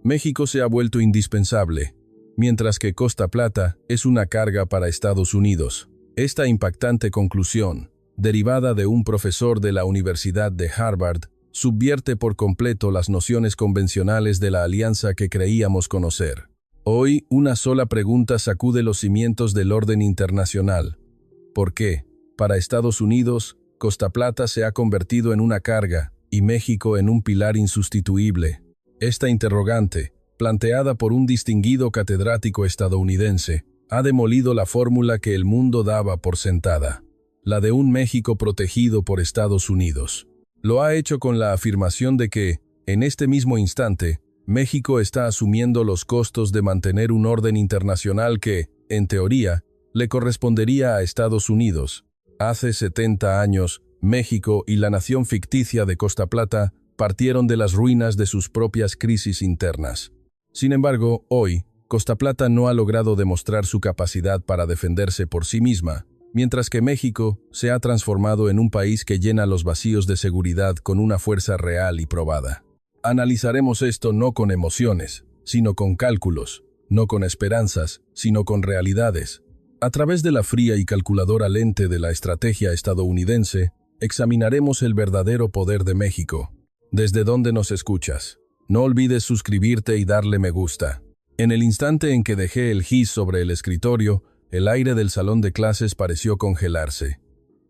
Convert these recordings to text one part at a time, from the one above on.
México se ha vuelto indispensable, mientras que Costa Plata es una carga para Estados Unidos. Esta impactante conclusión, derivada de un profesor de la Universidad de Harvard, subvierte por completo las nociones convencionales de la alianza que creíamos conocer. Hoy, una sola pregunta sacude los cimientos del orden internacional. ¿Por qué, para Estados Unidos, Costa Plata se ha convertido en una carga y México en un pilar insustituible? Esta interrogante, planteada por un distinguido catedrático estadounidense, ha demolido la fórmula que el mundo daba por sentada, la de un México protegido por Estados Unidos. Lo ha hecho con la afirmación de que, en este mismo instante, México está asumiendo los costos de mantener un orden internacional que, en teoría, le correspondería a Estados Unidos. Hace 70 años, México y la nación ficticia de Costa Plata partieron de las ruinas de sus propias crisis internas. Sin embargo, hoy, Costa Plata no ha logrado demostrar su capacidad para defenderse por sí misma, mientras que México se ha transformado en un país que llena los vacíos de seguridad con una fuerza real y probada. Analizaremos esto no con emociones, sino con cálculos, no con esperanzas, sino con realidades. A través de la fría y calculadora lente de la estrategia estadounidense, examinaremos el verdadero poder de México. ¿Desde dónde nos escuchas? No olvides suscribirte y darle me gusta. En el instante en que dejé el gis sobre el escritorio, el aire del salón de clases pareció congelarse.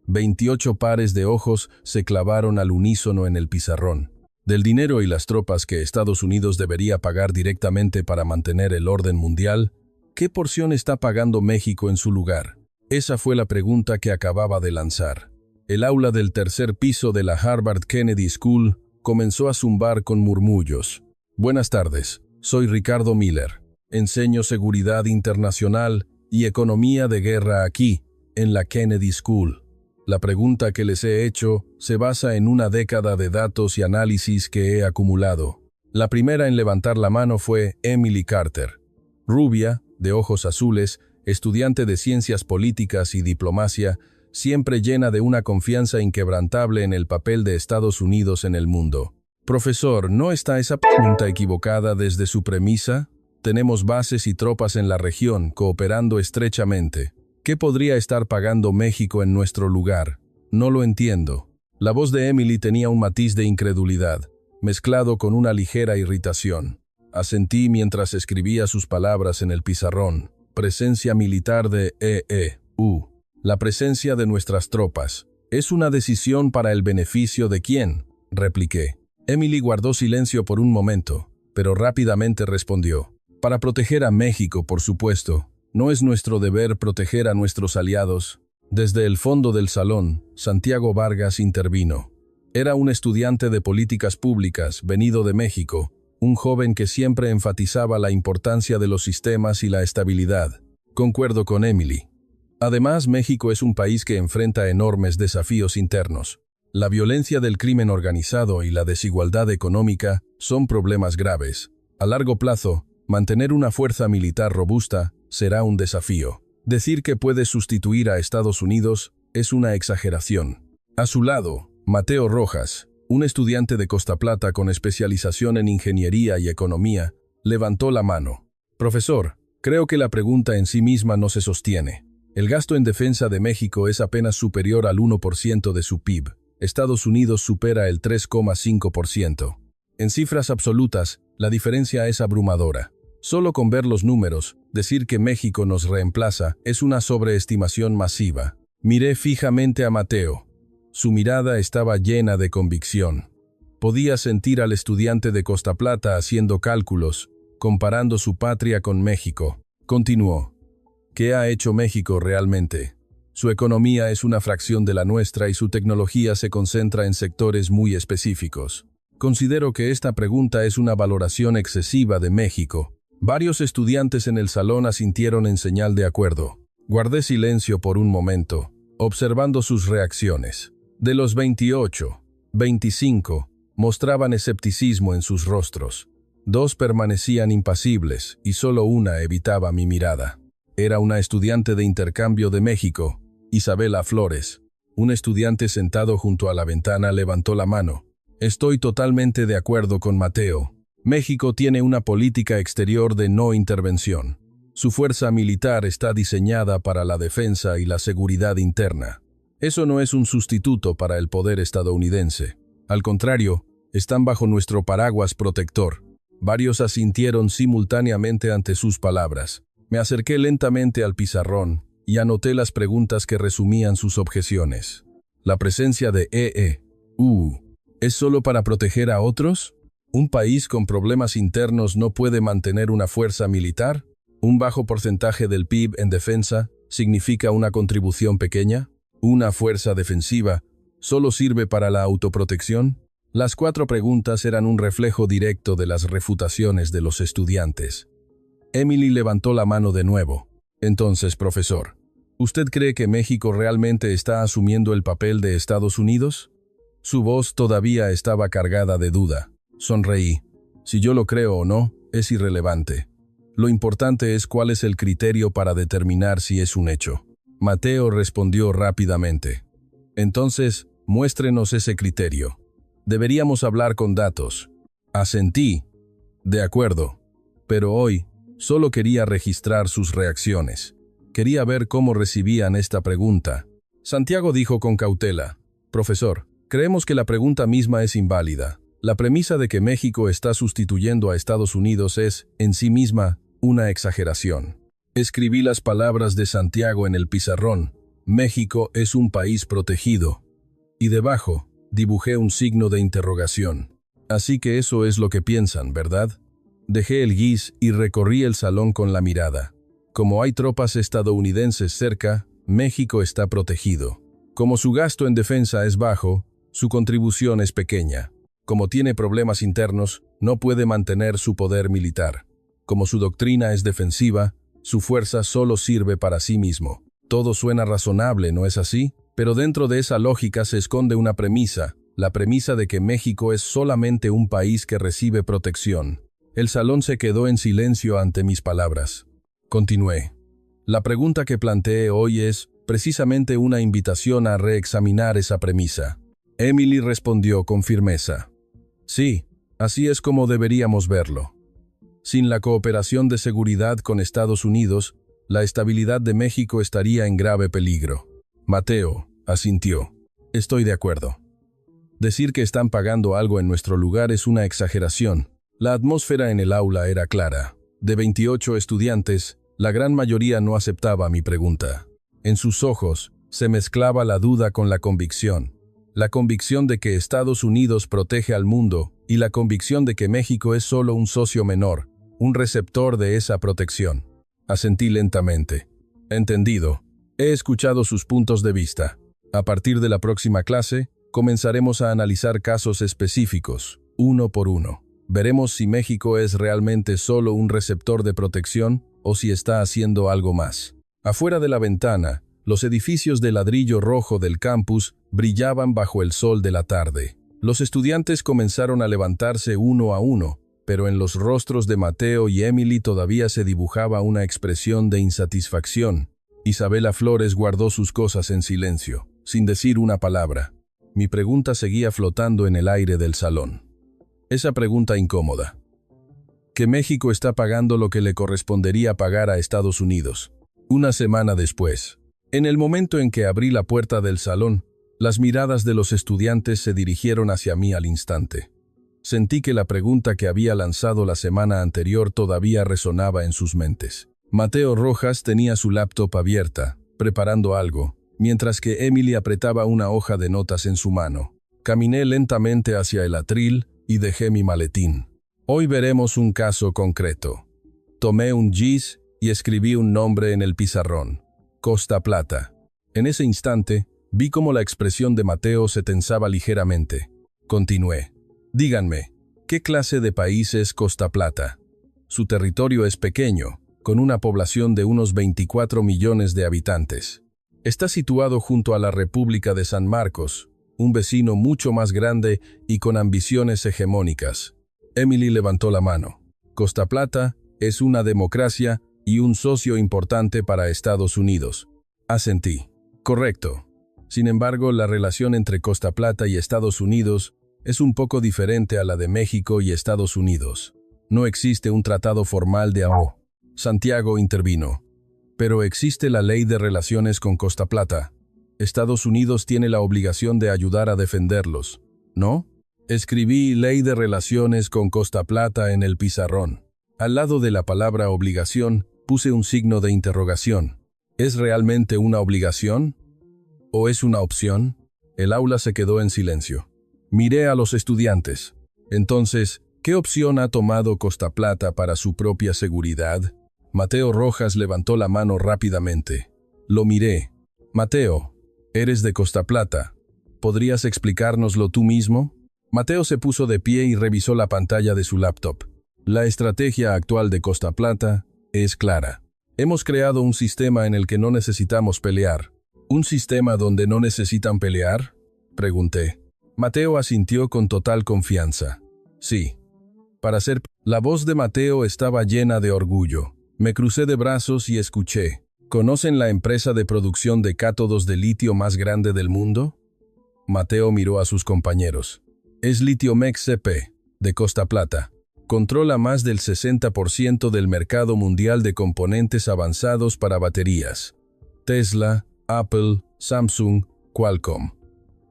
28 pares de ojos se clavaron al unísono en el pizarrón. Del dinero y las tropas que Estados Unidos debería pagar directamente para mantener el orden mundial, ¿qué porción está pagando México en su lugar? Esa fue la pregunta que acababa de lanzar. El aula del tercer piso de la Harvard Kennedy School comenzó a zumbar con murmullos. Buenas tardes, soy Ricardo Miller. Enseño seguridad internacional y economía de guerra aquí, en la Kennedy School. La pregunta que les he hecho se basa en una década de datos y análisis que he acumulado. La primera en levantar la mano fue Emily Carter. Rubia, de ojos azules, estudiante de ciencias políticas y diplomacia, siempre llena de una confianza inquebrantable en el papel de Estados Unidos en el mundo. Profesor, ¿no está esa pregunta equivocada desde su premisa? Tenemos bases y tropas en la región, cooperando estrechamente. ¿Qué podría estar pagando México en nuestro lugar? No lo entiendo. La voz de Emily tenía un matiz de incredulidad, mezclado con una ligera irritación. Asentí mientras escribía sus palabras en el pizarrón. Presencia militar de EEU. La presencia de nuestras tropas. ¿Es una decisión para el beneficio de quién?, repliqué. Emily guardó silencio por un momento, pero rápidamente respondió. Para proteger a México, por supuesto. ¿No es nuestro deber proteger a nuestros aliados? Desde el fondo del salón, Santiago Vargas intervino. Era un estudiante de políticas públicas, venido de México, un joven que siempre enfatizaba la importancia de los sistemas y la estabilidad. Concuerdo con Emily. Además, México es un país que enfrenta enormes desafíos internos. La violencia del crimen organizado y la desigualdad económica son problemas graves. A largo plazo, mantener una fuerza militar robusta será un desafío. Decir que puede sustituir a Estados Unidos es una exageración. A su lado, Mateo Rojas, un estudiante de Costa Plata con especialización en ingeniería y economía, levantó la mano. Profesor, creo que la pregunta en sí misma no se sostiene. El gasto en defensa de México es apenas superior al 1% de su PIB. Estados Unidos supera el 3,5%. En cifras absolutas, la diferencia es abrumadora. Solo con ver los números, decir que México nos reemplaza es una sobreestimación masiva. Miré fijamente a Mateo. Su mirada estaba llena de convicción. Podía sentir al estudiante de Costa Plata haciendo cálculos, comparando su patria con México. Continuó. ¿Qué ha hecho México realmente? Su economía es una fracción de la nuestra y su tecnología se concentra en sectores muy específicos. Considero que esta pregunta es una valoración excesiva de México. Varios estudiantes en el salón asintieron en señal de acuerdo. Guardé silencio por un momento, observando sus reacciones. De los 28, 25 mostraban escepticismo en sus rostros. 2 permanecían impasibles y solo una evitaba mi mirada. Era una estudiante de intercambio de México, Isabela Flores. Un estudiante sentado junto a la ventana levantó la mano. Estoy totalmente de acuerdo con Mateo. México tiene una política exterior de no intervención. Su fuerza militar está diseñada para la defensa y la seguridad interna. Eso no es un sustituto para el poder estadounidense. Al contrario, están bajo nuestro paraguas protector. Varios asintieron simultáneamente ante sus palabras. Me acerqué lentamente al pizarrón y anoté las preguntas que resumían sus objeciones. ¿La presencia de EEU es solo para proteger a otros? ¿Un país con problemas internos no puede mantener una fuerza militar? ¿Un bajo porcentaje del PIB en defensa significa una contribución pequeña? ¿Una fuerza defensiva solo sirve para la autoprotección? Las 4 preguntas eran un reflejo directo de las refutaciones de los estudiantes. Emily levantó la mano de nuevo. Entonces, profesor, ¿usted cree que México realmente está asumiendo el papel de Estados Unidos? Su voz todavía estaba cargada de duda. Sonreí. Si yo lo creo o no, es irrelevante. Lo importante es cuál es el criterio para determinar si es un hecho. Mateo respondió rápidamente. Entonces, muéstrenos ese criterio. Deberíamos hablar con datos. Asentí. De acuerdo. Pero hoy, solo quería registrar sus reacciones. Quería ver cómo recibían esta pregunta. Santiago dijo con cautela. Profesor, creemos que la pregunta misma es inválida. La premisa de que México está sustituyendo a Estados Unidos es, en sí misma, una exageración. Escribí las palabras de Santiago en el pizarrón. México es un país protegido. Y debajo, dibujé un signo de interrogación. Así que eso es lo que piensan, ¿verdad? Dejé el gis y recorrí el salón con la mirada. Como hay tropas estadounidenses cerca, México está protegido. Como su gasto en defensa es bajo, su contribución es pequeña. Como tiene problemas internos, no puede mantener su poder militar. Como su doctrina es defensiva, su fuerza solo sirve para sí mismo. Todo suena razonable, ¿no es así? Pero dentro de esa lógica se esconde una premisa, la premisa de que México es solamente un país que recibe protección. El salón se quedó en silencio ante mis palabras. Continué. La pregunta que planteé hoy es precisamente una invitación a reexaminar esa premisa. Emily respondió con firmeza. Sí, así es como deberíamos verlo. Sin la cooperación de seguridad con Estados Unidos, la estabilidad de México estaría en grave peligro. Mateo asintió. Estoy de acuerdo. Decir que están pagando algo en nuestro lugar es una exageración. La atmósfera en el aula era clara. De 28 estudiantes, la gran mayoría no aceptaba mi pregunta. En sus ojos se mezclaba la duda con la convicción. La convicción de que Estados Unidos protege al mundo y la convicción de que México es solo un socio menor, un receptor de esa protección. Asentí lentamente. Entendido. He escuchado sus puntos de vista. A partir de la próxima clase, comenzaremos a analizar casos específicos, uno por uno. Veremos si México es realmente solo un receptor de protección o si está haciendo algo más. Afuera de la ventana, los edificios de ladrillo rojo del campus brillaban bajo el sol de la tarde. Los estudiantes comenzaron a levantarse uno a uno, pero en los rostros de Mateo y Emily todavía se dibujaba una expresión de insatisfacción. Isabela Flores guardó sus cosas en silencio, sin decir una palabra. Mi pregunta seguía flotando en el aire del salón. Esa pregunta incómoda. Que México está pagando lo que le correspondería pagar a Estados Unidos. Una semana después, en el momento en que abrí la puerta del salón, las miradas de los estudiantes se dirigieron hacia mí al instante. Sentí que la pregunta que había lanzado la semana anterior todavía resonaba en sus mentes. Mateo Rojas tenía su laptop abierta, preparando algo, mientras que Emily apretaba una hoja de notas en su mano. Caminé lentamente hacia el atril y dejé mi maletín. Hoy veremos un caso concreto. Tomé un gis y escribí un nombre en el pizarrón. Costa Plata. En ese instante, vi cómo la expresión de Mateo se tensaba ligeramente. Continué. Díganme, ¿qué clase de país es Costa Plata? Su territorio es pequeño, con una población de unos 24 millones de habitantes. Está situado junto a la República de San Marcos, un vecino mucho más grande y con ambiciones hegemónicas. Emily levantó la mano. Costa Plata es una democracia y un socio importante para Estados Unidos. Asentí. Correcto. Sin embargo, la relación entre Costa Plata y Estados Unidos es un poco diferente a la de México y Estados Unidos. No existe un tratado formal de AO. Santiago intervino. Pero existe la Ley de Relaciones con Costa Plata. Estados Unidos tiene la obligación de ayudar a defenderlos, ¿no? Escribí Ley de Relaciones con Costa Plata en el pizarrón. Al lado de la palabra obligación, puse un signo de interrogación. ¿Es realmente una obligación? ¿O es una opción? El aula se quedó en silencio. Miré a los estudiantes. Entonces, ¿qué opción ha tomado Costa Plata para su propia seguridad? Mateo Rojas levantó la mano rápidamente. Lo miré. Mateo, eres de Costa Plata. ¿Podrías explicárnoslo tú mismo? Mateo se puso de pie y revisó la pantalla de su laptop. La estrategia actual de Costa Plata es clara. Hemos creado un sistema en el que no necesitamos pelear. ¿Un sistema donde no necesitan pelear? Pregunté. Mateo asintió con total confianza. Sí. La voz de Mateo estaba llena de orgullo. Me crucé de brazos y escuché. ¿Conocen la empresa de producción de cátodos de litio más grande del mundo? Mateo miró a sus compañeros. Es Litiomex CP, de Costa Plata. Controla más del 60% del mercado mundial de componentes avanzados para baterías. Tesla, Apple, Samsung, Qualcomm.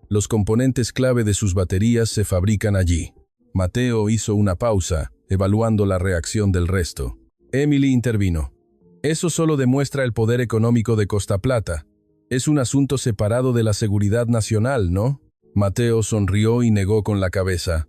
Los componentes clave de sus baterías se fabrican allí. Mateo hizo una pausa, evaluando la reacción del resto. Emily intervino. Eso solo demuestra el poder económico de Costa Plata. Es un asunto separado de la seguridad nacional, ¿no? Mateo sonrió y negó con la cabeza.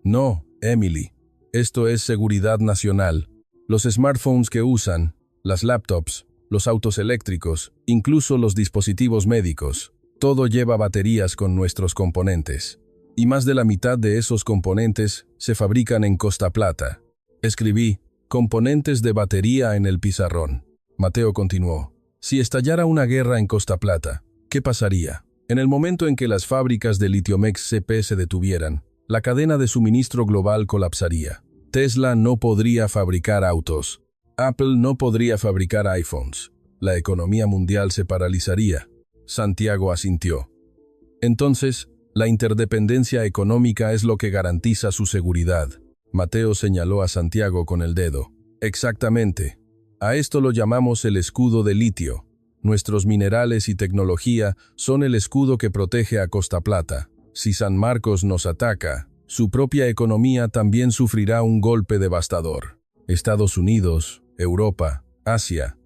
No, Emily. Esto es seguridad nacional. Los smartphones que usan, las laptops, los autos eléctricos, incluso los dispositivos médicos. Todo lleva baterías con nuestros componentes. Y más de la mitad de esos componentes se fabrican en Costa Plata. Escribí, componentes de batería en el pizarrón. Mateo continuó. Si estallara una guerra en Costa Plata, ¿qué pasaría? En el momento en que las fábricas de Litiomex CP se detuvieran, la cadena de suministro global colapsaría. Tesla no podría fabricar autos. Apple no podría fabricar iPhones. La economía mundial se paralizaría. Santiago asintió. Entonces, la interdependencia económica es lo que garantiza su seguridad. Mateo señaló a Santiago con el dedo. Exactamente. A esto lo llamamos el escudo de litio. Nuestros minerales y tecnología son el escudo que protege a Costa Plata. Si San Marcos nos ataca, su propia economía también sufrirá un golpe devastador. Estados Unidos, Europa, Asia.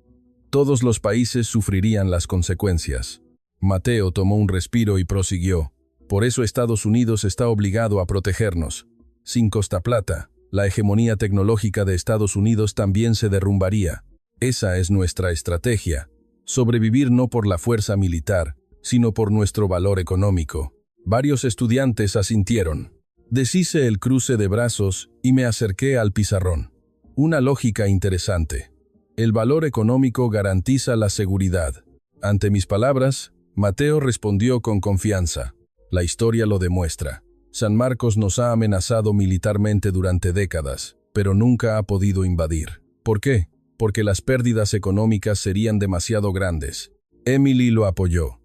Todos los países sufrirían las consecuencias. Mateo tomó un respiro y prosiguió. Por eso Estados Unidos está obligado a protegernos. Sin Costa Plata, la hegemonía tecnológica de Estados Unidos también se derrumbaría. Esa es nuestra estrategia. Sobrevivir no por la fuerza militar, sino por nuestro valor económico. Varios estudiantes asintieron. Deshice el cruce de brazos y me acerqué al pizarrón. Una lógica interesante. El valor económico garantiza la seguridad. Ante mis palabras, Mateo respondió con confianza. La historia lo demuestra. San Marcos nos ha amenazado militarmente durante décadas, pero nunca ha podido invadir. ¿Por qué? Porque las pérdidas económicas serían demasiado grandes. Emily lo apoyó.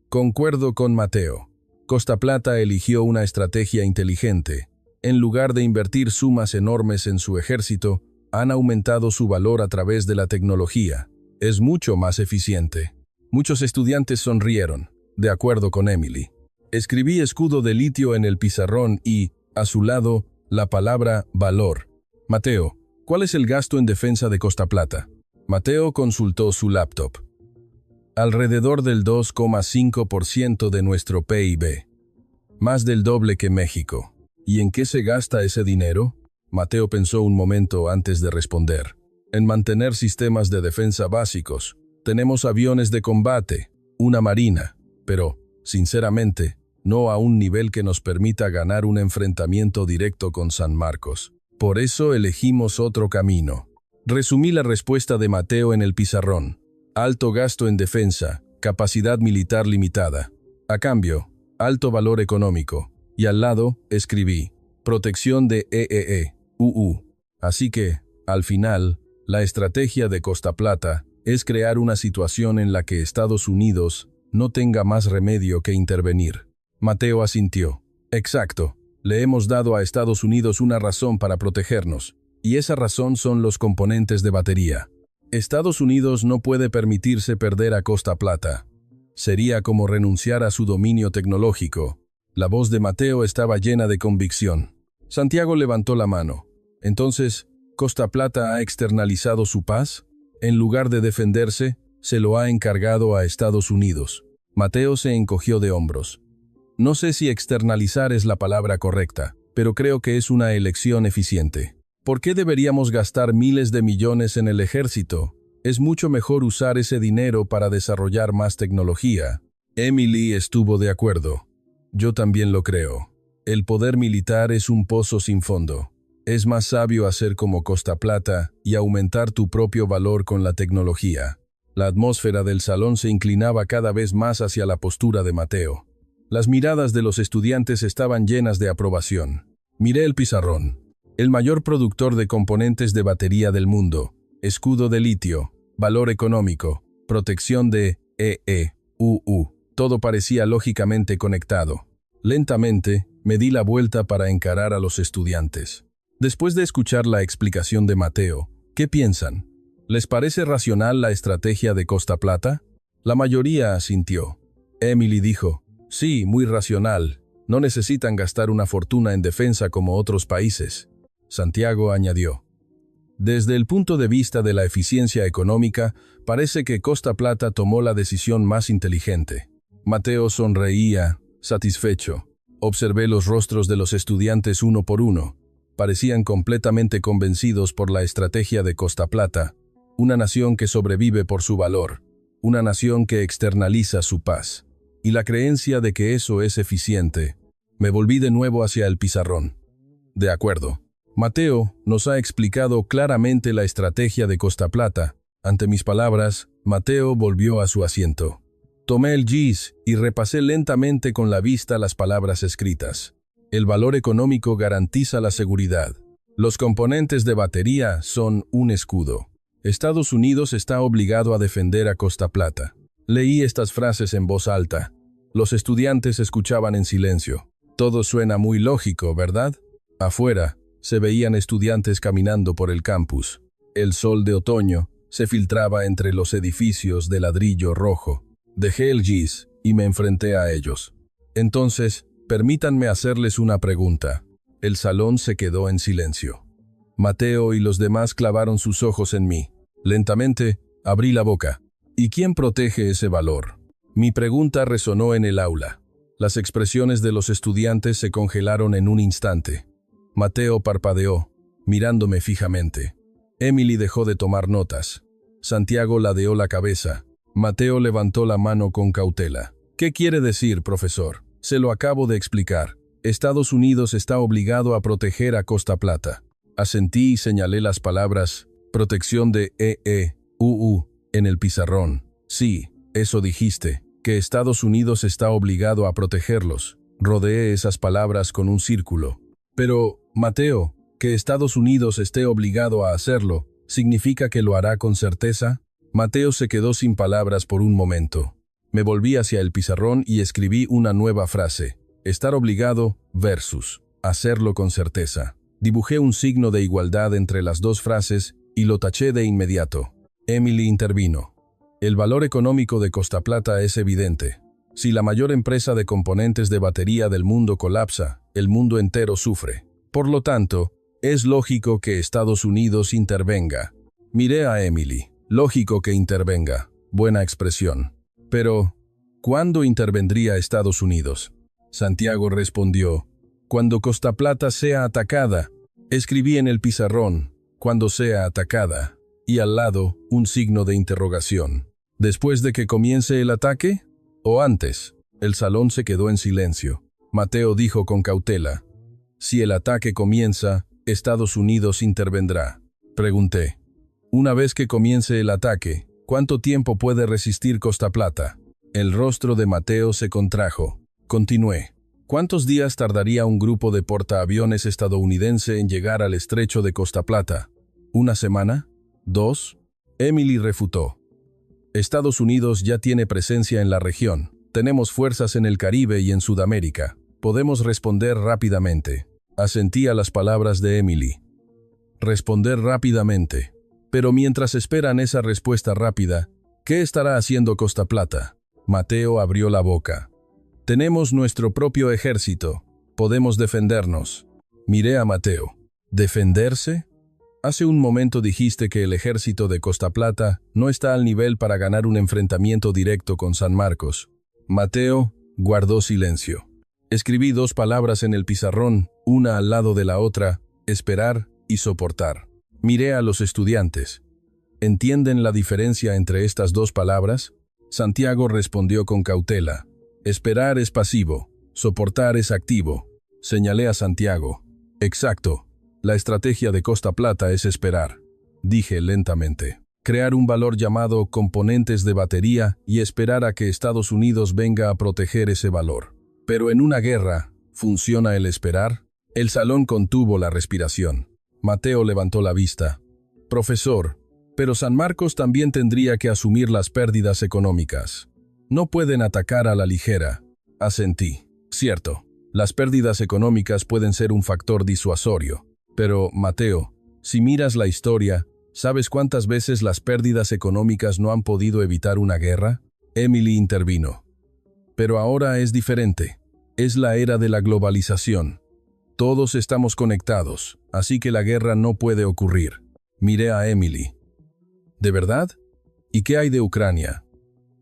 Concuerdo con Mateo. Costa Plata eligió una estrategia inteligente. En lugar de invertir sumas enormes en su ejército, han aumentado su valor a través de la tecnología. Es mucho más eficiente. Muchos estudiantes sonrieron, de acuerdo con Emily. Escribí escudo de litio en el pizarrón y, a su lado, la palabra valor. Mateo, ¿cuál es el gasto en defensa de Costa Plata? Mateo consultó su laptop. Alrededor del 2,5% de nuestro PIB. Más del doble que México. ¿Y en qué se gasta ese dinero? Mateo pensó un momento antes de responder. En mantener sistemas de defensa básicos. Tenemos aviones de combate, una marina, pero, sinceramente, no a un nivel que nos permita ganar un enfrentamiento directo con San Marcos. Por eso elegimos otro camino. Resumí la respuesta de Mateo en el pizarrón. Alto gasto en defensa, capacidad militar limitada. A cambio, alto valor económico. Y al lado, escribí, protección de UU. Así que, al final, la estrategia de Costa Plata es crear una situación en la que Estados Unidos no tenga más remedio que intervenir. Mateo asintió. Exacto. Le hemos dado a Estados Unidos una razón para protegernos, y esa razón son los componentes de batería. Estados Unidos no puede permitirse perder a Costa Plata. Sería como renunciar a su dominio tecnológico. La voz de Mateo estaba llena de convicción. Santiago levantó la mano. Entonces, ¿Costa Plata ha externalizado su paz? En lugar de defenderse, se lo ha encargado a Estados Unidos. Mateo se encogió de hombros. No sé si externalizar es la palabra correcta, pero creo que es una elección eficiente. ¿Por qué deberíamos gastar miles de millones en el ejército? Es mucho mejor usar ese dinero para desarrollar más tecnología. Emily estuvo de acuerdo. Yo también lo creo. El poder militar es un pozo sin fondo. Es más sabio hacer como Costa Plata y aumentar tu propio valor con la tecnología. La atmósfera del salón se inclinaba cada vez más hacia la postura de Mateo. Las miradas de los estudiantes estaban llenas de aprobación. Miré el pizarrón. El mayor productor de componentes de batería del mundo. Escudo de litio. Valor económico. Protección de EEUU. Todo parecía lógicamente conectado. Lentamente, me di la vuelta para encarar a los estudiantes. Después de escuchar la explicación de Mateo, ¿qué piensan? ¿Les parece racional la estrategia de Costa Plata? La mayoría asintió. Emily dijo, sí, muy racional. No necesitan gastar una fortuna en defensa como otros países. Santiago añadió. Desde el punto de vista de la eficiencia económica, parece que Costa Plata tomó la decisión más inteligente. Mateo sonreía, satisfecho. Observé los rostros de los estudiantes uno por uno. Parecían completamente convencidos por la estrategia de Costa Plata, una nación que sobrevive por su valor, una nación que externaliza su paz, y la creencia de que eso es eficiente. Me volví de nuevo hacia el pizarrón. De acuerdo. Mateo nos ha explicado claramente la estrategia de Costa Plata. Ante mis palabras, Mateo volvió a su asiento. Tomé el GIS y repasé lentamente con la vista las palabras escritas. El valor económico garantiza la seguridad. Los componentes de batería son un escudo. Estados Unidos está obligado a defender a Costa Plata. Leí estas frases en voz alta. Los estudiantes escuchaban en silencio. Todo suena muy lógico, ¿verdad? Afuera, se veían estudiantes caminando por el campus. El sol de otoño se filtraba entre los edificios de ladrillo rojo. Dejé el GIS y me enfrenté a ellos. Entonces, permítanme hacerles una pregunta. El salón se quedó en silencio. Mateo y los demás clavaron sus ojos en mí. Lentamente, abrí la boca. ¿Y quién protege ese valor? Mi pregunta resonó en el aula. Las expresiones de los estudiantes se congelaron en un instante. Mateo parpadeó, mirándome fijamente. Emily dejó de tomar notas. Santiago ladeó la cabeza. Mateo levantó la mano con cautela. ¿Qué quiere decir, profesor? Se lo acabo de explicar. Estados Unidos está obligado a proteger a Costa Plata. Asentí y señalé las palabras protección de EEUU en el pizarrón. Sí, eso dijiste, que Estados Unidos está obligado a protegerlos. Rodeé esas palabras con un círculo. Pero, Mateo, que Estados Unidos esté obligado a hacerlo, ¿significa que lo hará con certeza? Mateo se quedó sin palabras por un momento. Me volví hacia el pizarrón y escribí una nueva frase. Estar obligado versus hacerlo con certeza. Dibujé un signo de igualdad entre las dos frases y lo taché de inmediato. Emily intervino. El valor económico de Costa Plata es evidente. Si la mayor empresa de componentes de batería del mundo colapsa, el mundo entero sufre. Por lo tanto, es lógico que Estados Unidos intervenga. Miré a Emily. Lógico que intervenga. Buena expresión. Pero, ¿cuándo intervendría Estados Unidos? Santiago respondió, cuando Costa Plata sea atacada. Escribí en el pizarrón, cuando sea atacada, y al lado, un signo de interrogación. ¿Después de que comience el ataque? ¿O antes? El salón se quedó en silencio. Mateo dijo con cautela, si el ataque comienza, Estados Unidos intervendrá. Pregunté, una vez que comience el ataque, ¿cuánto tiempo puede resistir Costa Plata? El rostro de Mateo se contrajo. Continué. ¿Cuántos días tardaría un grupo de portaaviones estadounidense en llegar al estrecho de Costa Plata? ¿Una semana? ¿2? Emily refutó. Estados Unidos ya tiene presencia en la región. Tenemos fuerzas en el Caribe y en Sudamérica. Podemos responder rápidamente. Asentí a las palabras de Emily. Responder rápidamente. Pero mientras esperan esa respuesta rápida, ¿qué estará haciendo Costa Plata? Mateo abrió la boca. Tenemos nuestro propio ejército. Podemos defendernos. Miré a Mateo. ¿Defenderse? Hace un momento dijiste que el ejército de Costa Plata no está al nivel para ganar un enfrentamiento directo con San Marcos. Mateo guardó silencio. Escribí 2 palabras en el pizarrón, una al lado de la otra: esperar y soportar. Miré a los estudiantes. ¿Entienden la diferencia entre estas 2 palabras? Santiago respondió con cautela. Esperar es pasivo, soportar es activo. Señalé a Santiago. Exacto. La estrategia de Costa Plata es esperar, dije lentamente. Crear un valor llamado componentes de batería y esperar a que Estados Unidos venga a proteger ese valor. Pero en una guerra, ¿funciona el esperar? El salón contuvo la respiración. Mateo levantó la vista. Profesor, pero San Marcos también tendría que asumir las pérdidas económicas. No pueden atacar a la ligera. Asentí. Cierto, las pérdidas económicas pueden ser un factor disuasorio. Pero, Mateo, si miras la historia, ¿sabes cuántas veces las pérdidas económicas no han podido evitar una guerra? Emily intervino. Pero ahora es diferente. Es la era de la globalización. Todos estamos conectados, así que la guerra no puede ocurrir. Miré a Emily. ¿De verdad? ¿Y qué hay de Ucrania?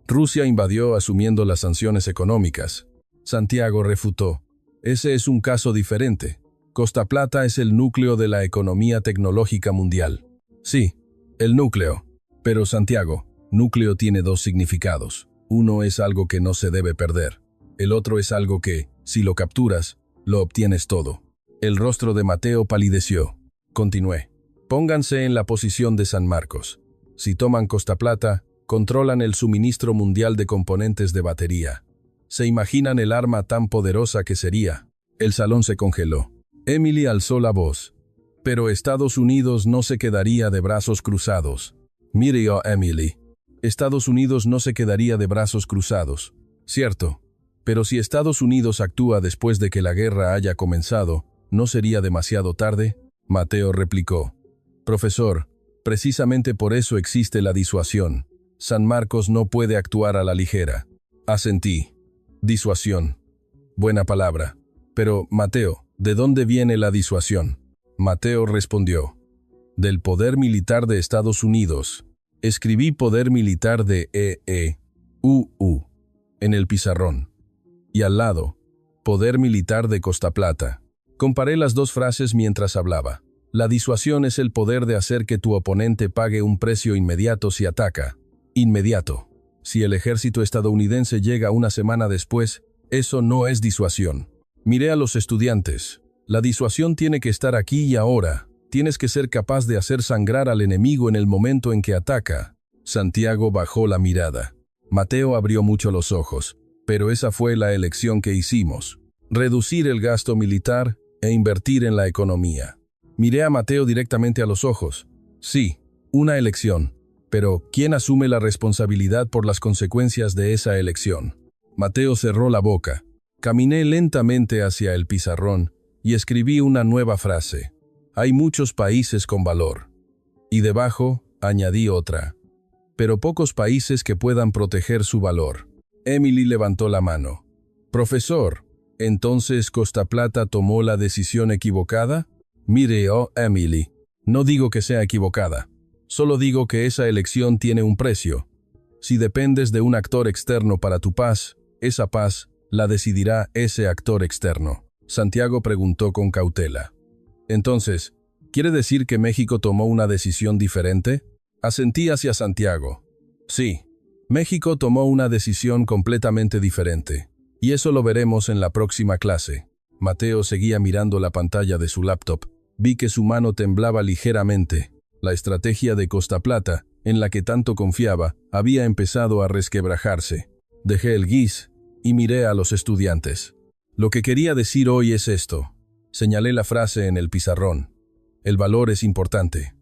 Rusia invadió asumiendo las sanciones económicas. Santiago refutó. Ese es un caso diferente. Costa Plata es el núcleo de la economía tecnológica mundial. Sí, el núcleo. Pero Santiago, núcleo tiene 2 significados. Uno es algo que no se debe perder. El otro es algo que, si lo capturas, lo obtienes todo. El rostro de Mateo palideció. Continué. Pónganse en la posición de San Marcos. Si toman Costa Plata, controlan el suministro mundial de componentes de batería. ¿Se imaginan el arma tan poderosa que sería? El salón se congeló. Emily alzó la voz. Pero Estados Unidos no se quedaría de brazos cruzados. Mire, Emily. Estados Unidos no se quedaría de brazos cruzados. Cierto. Pero si Estados Unidos actúa después de que la guerra haya comenzado, ¿no sería demasiado tarde? Mateo replicó. Profesor, precisamente por eso existe la disuasión. San Marcos no puede actuar a la ligera. Asentí. Disuasión. Buena palabra. Pero, Mateo, ¿de dónde viene la disuasión? Mateo respondió. Del poder militar de Estados Unidos. Escribí poder militar de EEUU en el pizarrón. Y al lado, poder militar de Costa Plata. Comparé las 2 frases mientras hablaba. La disuasión es el poder de hacer que tu oponente pague un precio inmediato si ataca. Inmediato. Si el ejército estadounidense llega una semana después, eso no es disuasión. Miré a los estudiantes. La disuasión tiene que estar aquí y ahora. Tienes que ser capaz de hacer sangrar al enemigo en el momento en que ataca. Santiago bajó la mirada. Mateo abrió mucho los ojos. Pero esa fue la elección que hicimos. Reducir el gasto militar e invertir en la economía. Miré a Mateo directamente a los ojos. Sí, una elección. Pero, ¿quién asume la responsabilidad por las consecuencias de esa elección? Mateo cerró la boca. Caminé lentamente hacia el pizarrón y escribí una nueva frase. Hay muchos países con valor. Y debajo, añadí otra. Pero pocos países que puedan proteger su valor. Emily levantó la mano. Profesor, ¿entonces Costa Plata tomó la decisión equivocada? Mire, Emily, no digo que sea equivocada. Solo digo que esa elección tiene un precio. Si dependes de un actor externo para tu paz, esa paz la decidirá ese actor externo. Santiago preguntó con cautela. Entonces, ¿quiere decir que México tomó una decisión diferente? Asentí hacia Santiago. Sí, México tomó una decisión completamente diferente. Y eso lo veremos en la próxima clase. Mateo seguía mirando la pantalla de su laptop. Vi que su mano temblaba ligeramente. La estrategia de Costa Plata, en la que tanto confiaba, había empezado a resquebrajarse. Dejé el guis y miré a los estudiantes. Lo que quería decir hoy es esto. Señalé la frase en el pizarrón. El valor es importante.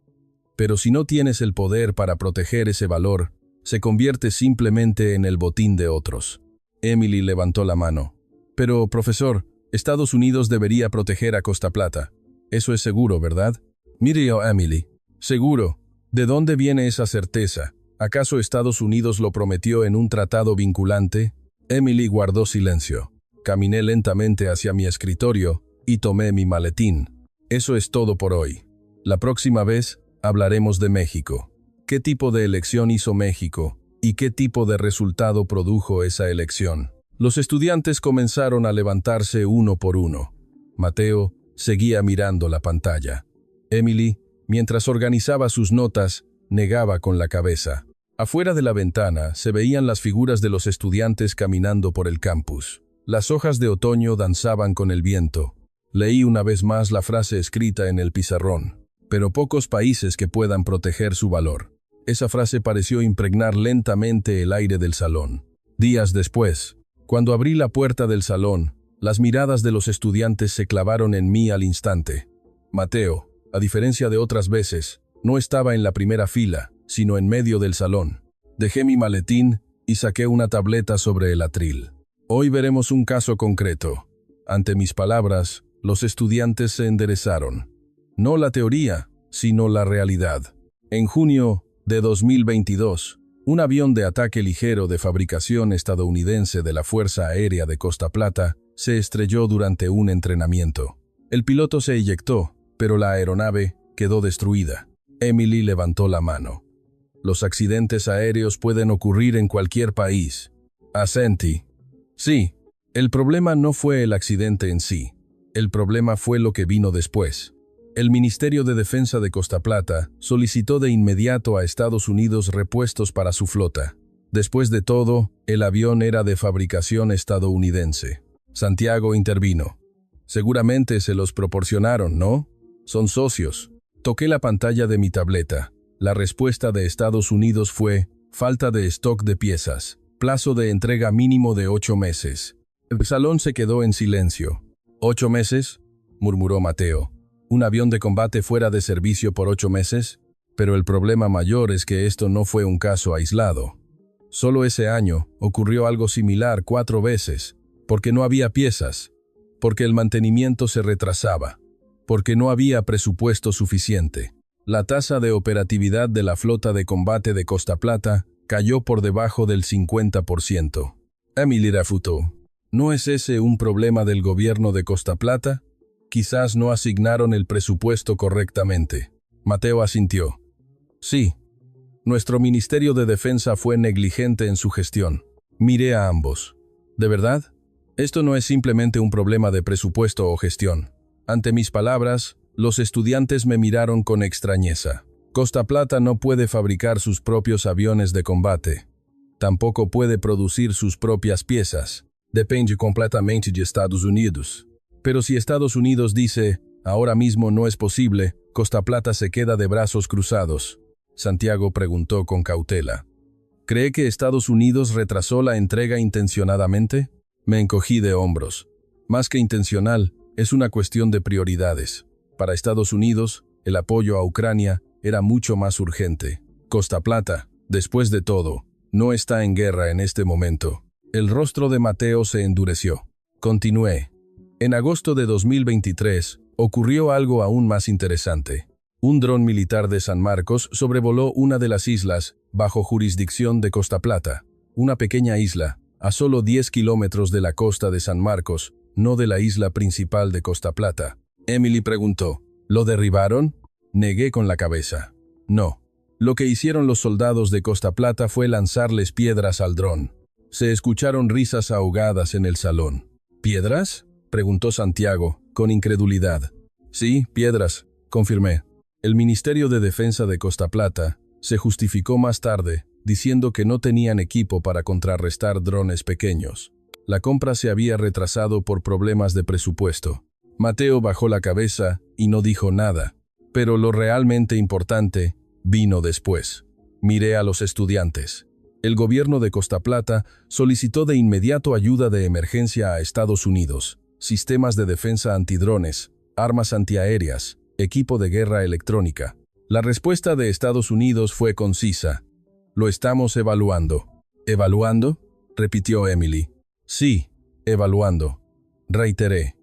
Pero si no tienes el poder para proteger ese valor, se convierte simplemente en el botín de otros. Emily levantó la mano. Pero, profesor, Estados Unidos debería proteger a Costa Plata. Eso es seguro, ¿verdad? Mire, Emily. Seguro. ¿De dónde viene esa certeza? ¿Acaso Estados Unidos lo prometió en un tratado vinculante? Emily guardó silencio. Caminé lentamente hacia mi escritorio y tomé mi maletín. Eso es todo por hoy. La próxima vez hablaremos de México. ¿Qué tipo de elección hizo México? ¿Y qué tipo de resultado produjo esa elección? Los estudiantes comenzaron a levantarse uno por uno. Mateo seguía mirando la pantalla. Emily, mientras organizaba sus notas, negaba con la cabeza. Afuera de la ventana se veían las figuras de los estudiantes caminando por el campus. Las hojas de otoño danzaban con el viento. Leí una vez más la frase escrita en el pizarrón. Pero pocos países que puedan proteger su valor. Esa frase pareció impregnar lentamente el aire del salón. Días después, cuando abrí la puerta del salón, las miradas de los estudiantes se clavaron en mí al instante. Mateo, a diferencia de otras veces, no estaba en la primera fila, sino en medio del salón. Dejé mi maletín y saqué una tableta sobre el atril. Hoy veremos un caso concreto. Ante mis palabras, los estudiantes se enderezaron. No la teoría, sino la realidad. En junio de 2022, un avión de ataque ligero de fabricación estadounidense de la Fuerza Aérea de Costa Plata se estrelló durante un entrenamiento. El piloto se eyectó, pero la aeronave quedó destruida. Emily levantó la mano. Los accidentes aéreos pueden ocurrir en cualquier país. Asentí. Sí, el problema no fue el accidente en sí. El problema fue lo que vino después. El Ministerio de Defensa de Costa Plata solicitó de inmediato a Estados Unidos repuestos para su flota. Después de todo, el avión era de fabricación estadounidense. Santiago intervino. Seguramente se los proporcionaron, ¿no? Son socios. Toqué la pantalla de mi tableta. La respuesta de Estados Unidos fue: falta de stock de piezas. Plazo de entrega mínimo de 8 meses. El salón se quedó en silencio. ¿8 meses? Murmuró Mateo. ¿Un avión de combate fuera de servicio por 8 meses? Pero el problema mayor es que esto no fue un caso aislado. Solo ese año ocurrió algo similar 4 veces, porque no había piezas, porque el mantenimiento se retrasaba, porque no había presupuesto suficiente. La tasa de operatividad de la flota de combate de Costa Plata cayó por debajo del 50%. Emily refutó. ¿No es ese un problema del gobierno de Costa Plata? Quizás no asignaron el presupuesto correctamente. Mateo asintió. Sí. Nuestro Ministerio de Defensa fue negligente en su gestión. Miré a ambos. ¿De verdad? Esto no es simplemente un problema de presupuesto o gestión. Ante mis palabras, los estudiantes me miraron con extrañeza. Costa Plata no puede fabricar sus propios aviones de combate. Tampoco puede producir sus propias piezas. Depende completamente de Estados Unidos. Pero si Estados Unidos dice, ahora mismo no es posible, Costa Plata se queda de brazos cruzados. Santiago preguntó con cautela. ¿Cree que Estados Unidos retrasó la entrega intencionadamente? Me encogí de hombros. Más que intencional, es una cuestión de prioridades. Para Estados Unidos, el apoyo a Ucrania era mucho más urgente. Costa Plata, después de todo, no está en guerra en este momento. El rostro de Mateo se endureció. Continué. En agosto de 2023, ocurrió algo aún más interesante. Un dron militar de San Marcos sobrevoló una de las islas bajo jurisdicción de Costa Plata, una pequeña isla, a solo 10 kilómetros de la costa de San Marcos, no de la isla principal de Costa Plata. Emily preguntó, ¿lo derribaron? Negué con la cabeza. No. Lo que hicieron los soldados de Costa Plata fue lanzarles piedras al dron. Se escucharon risas ahogadas en el salón. ¿Piedras?, preguntó Santiago, con incredulidad. Sí, piedras, confirmé. El Ministerio de Defensa de Costa Plata se justificó más tarde, diciendo que no tenían equipo para contrarrestar drones pequeños. La compra se había retrasado por problemas de presupuesto. Mateo bajó la cabeza y no dijo nada, pero lo realmente importante vino después. Miré a los estudiantes. El gobierno de Costa Plata solicitó de inmediato ayuda de emergencia a Estados Unidos. Sistemas de defensa antidrones, armas antiaéreas, equipo de guerra electrónica. La respuesta de Estados Unidos fue concisa. Lo estamos evaluando. ¿Evaluando?, repitió Emily. Sí, evaluando. Reiteré.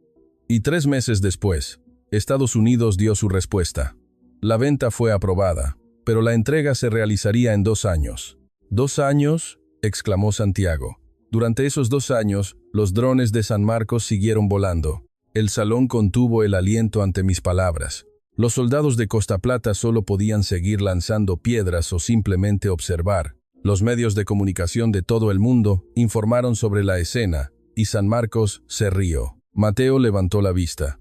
Y 3 meses después, Estados Unidos dio su respuesta. La venta fue aprobada, pero la entrega se realizaría en 2 años. ¿2 años?, exclamó Santiago. Durante esos 2 años, los drones de San Marcos siguieron volando. El salón contuvo el aliento ante mis palabras. Los soldados de Costa Plata solo podían seguir lanzando piedras o simplemente observar. Los medios de comunicación de todo el mundo informaron sobre la escena, y San Marcos se rió. Mateo levantó la vista.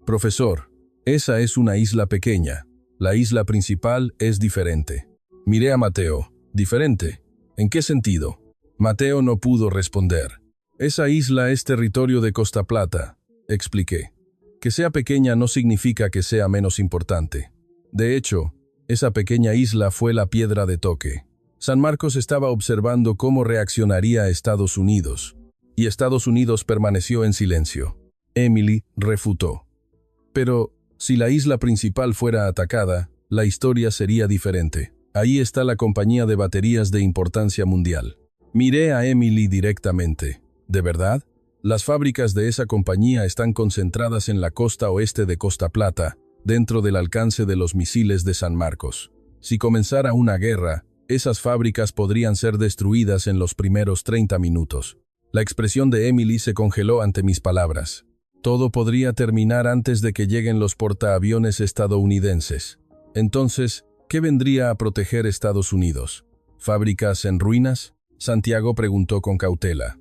«Profesor, esa es una isla pequeña. La isla principal es diferente». Miré a Mateo. «¿Diferente? ¿En qué sentido?». Mateo no pudo responder. «Esa isla es territorio de Costa Plata», expliqué. «Que sea pequeña no significa que sea menos importante. De hecho, esa pequeña isla fue la piedra de toque». San Marcos estaba observando cómo reaccionaría Estados Unidos, y Estados Unidos permaneció en silencio. Emily refutó. «Pero, si la isla principal fuera atacada, la historia sería diferente. Ahí está la compañía de baterías de importancia mundial». Miré a Emily directamente. «¿De verdad? Las fábricas de esa compañía están concentradas en la costa oeste de Costa Plata, dentro del alcance de los misiles de San Marcos. Si comenzara una guerra, esas fábricas podrían ser destruidas en los primeros 30 minutos. La expresión de Emily se congeló ante mis palabras. Todo podría terminar antes de que lleguen los portaaviones estadounidenses. Entonces, ¿qué vendría a proteger Estados Unidos? ¿Fábricas en ruinas?, Santiago preguntó con cautela.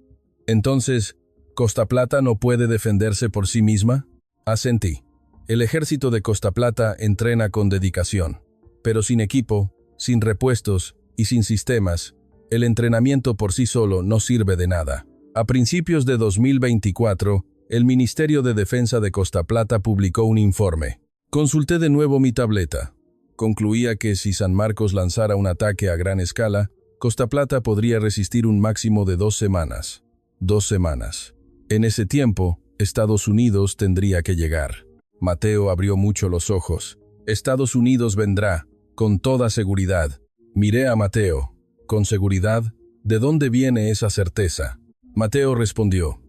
Entonces, ¿Costa Plata no puede defenderse por sí misma? Asentí. El ejército de Costa Plata entrena con dedicación, pero sin equipo, sin repuestos y sin sistemas, el entrenamiento por sí solo no sirve de nada. A principios de 2024, el Ministerio de Defensa de Costa Plata publicó un informe. Consulté de nuevo mi tableta. Concluía que si San Marcos lanzara un ataque a gran escala, Costa Plata podría resistir un máximo de 2 semanas. 2 semanas. En ese tiempo, Estados Unidos tendría que llegar. Mateo abrió mucho los ojos. Estados Unidos vendrá, con toda seguridad. Miré a Mateo. ¿Con seguridad? ¿De dónde viene esa certeza? Mateo respondió.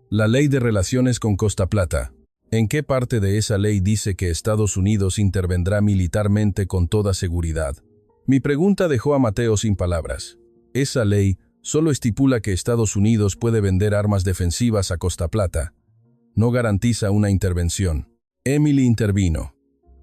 La ley de relaciones con Costa Plata. ¿En qué parte de esa ley dice que Estados Unidos intervendrá militarmente con toda seguridad? Mi pregunta dejó a Mateo sin palabras. Esa ley solo estipula que Estados Unidos puede vender armas defensivas a Costa Plata. No garantiza una intervención. Emily intervino.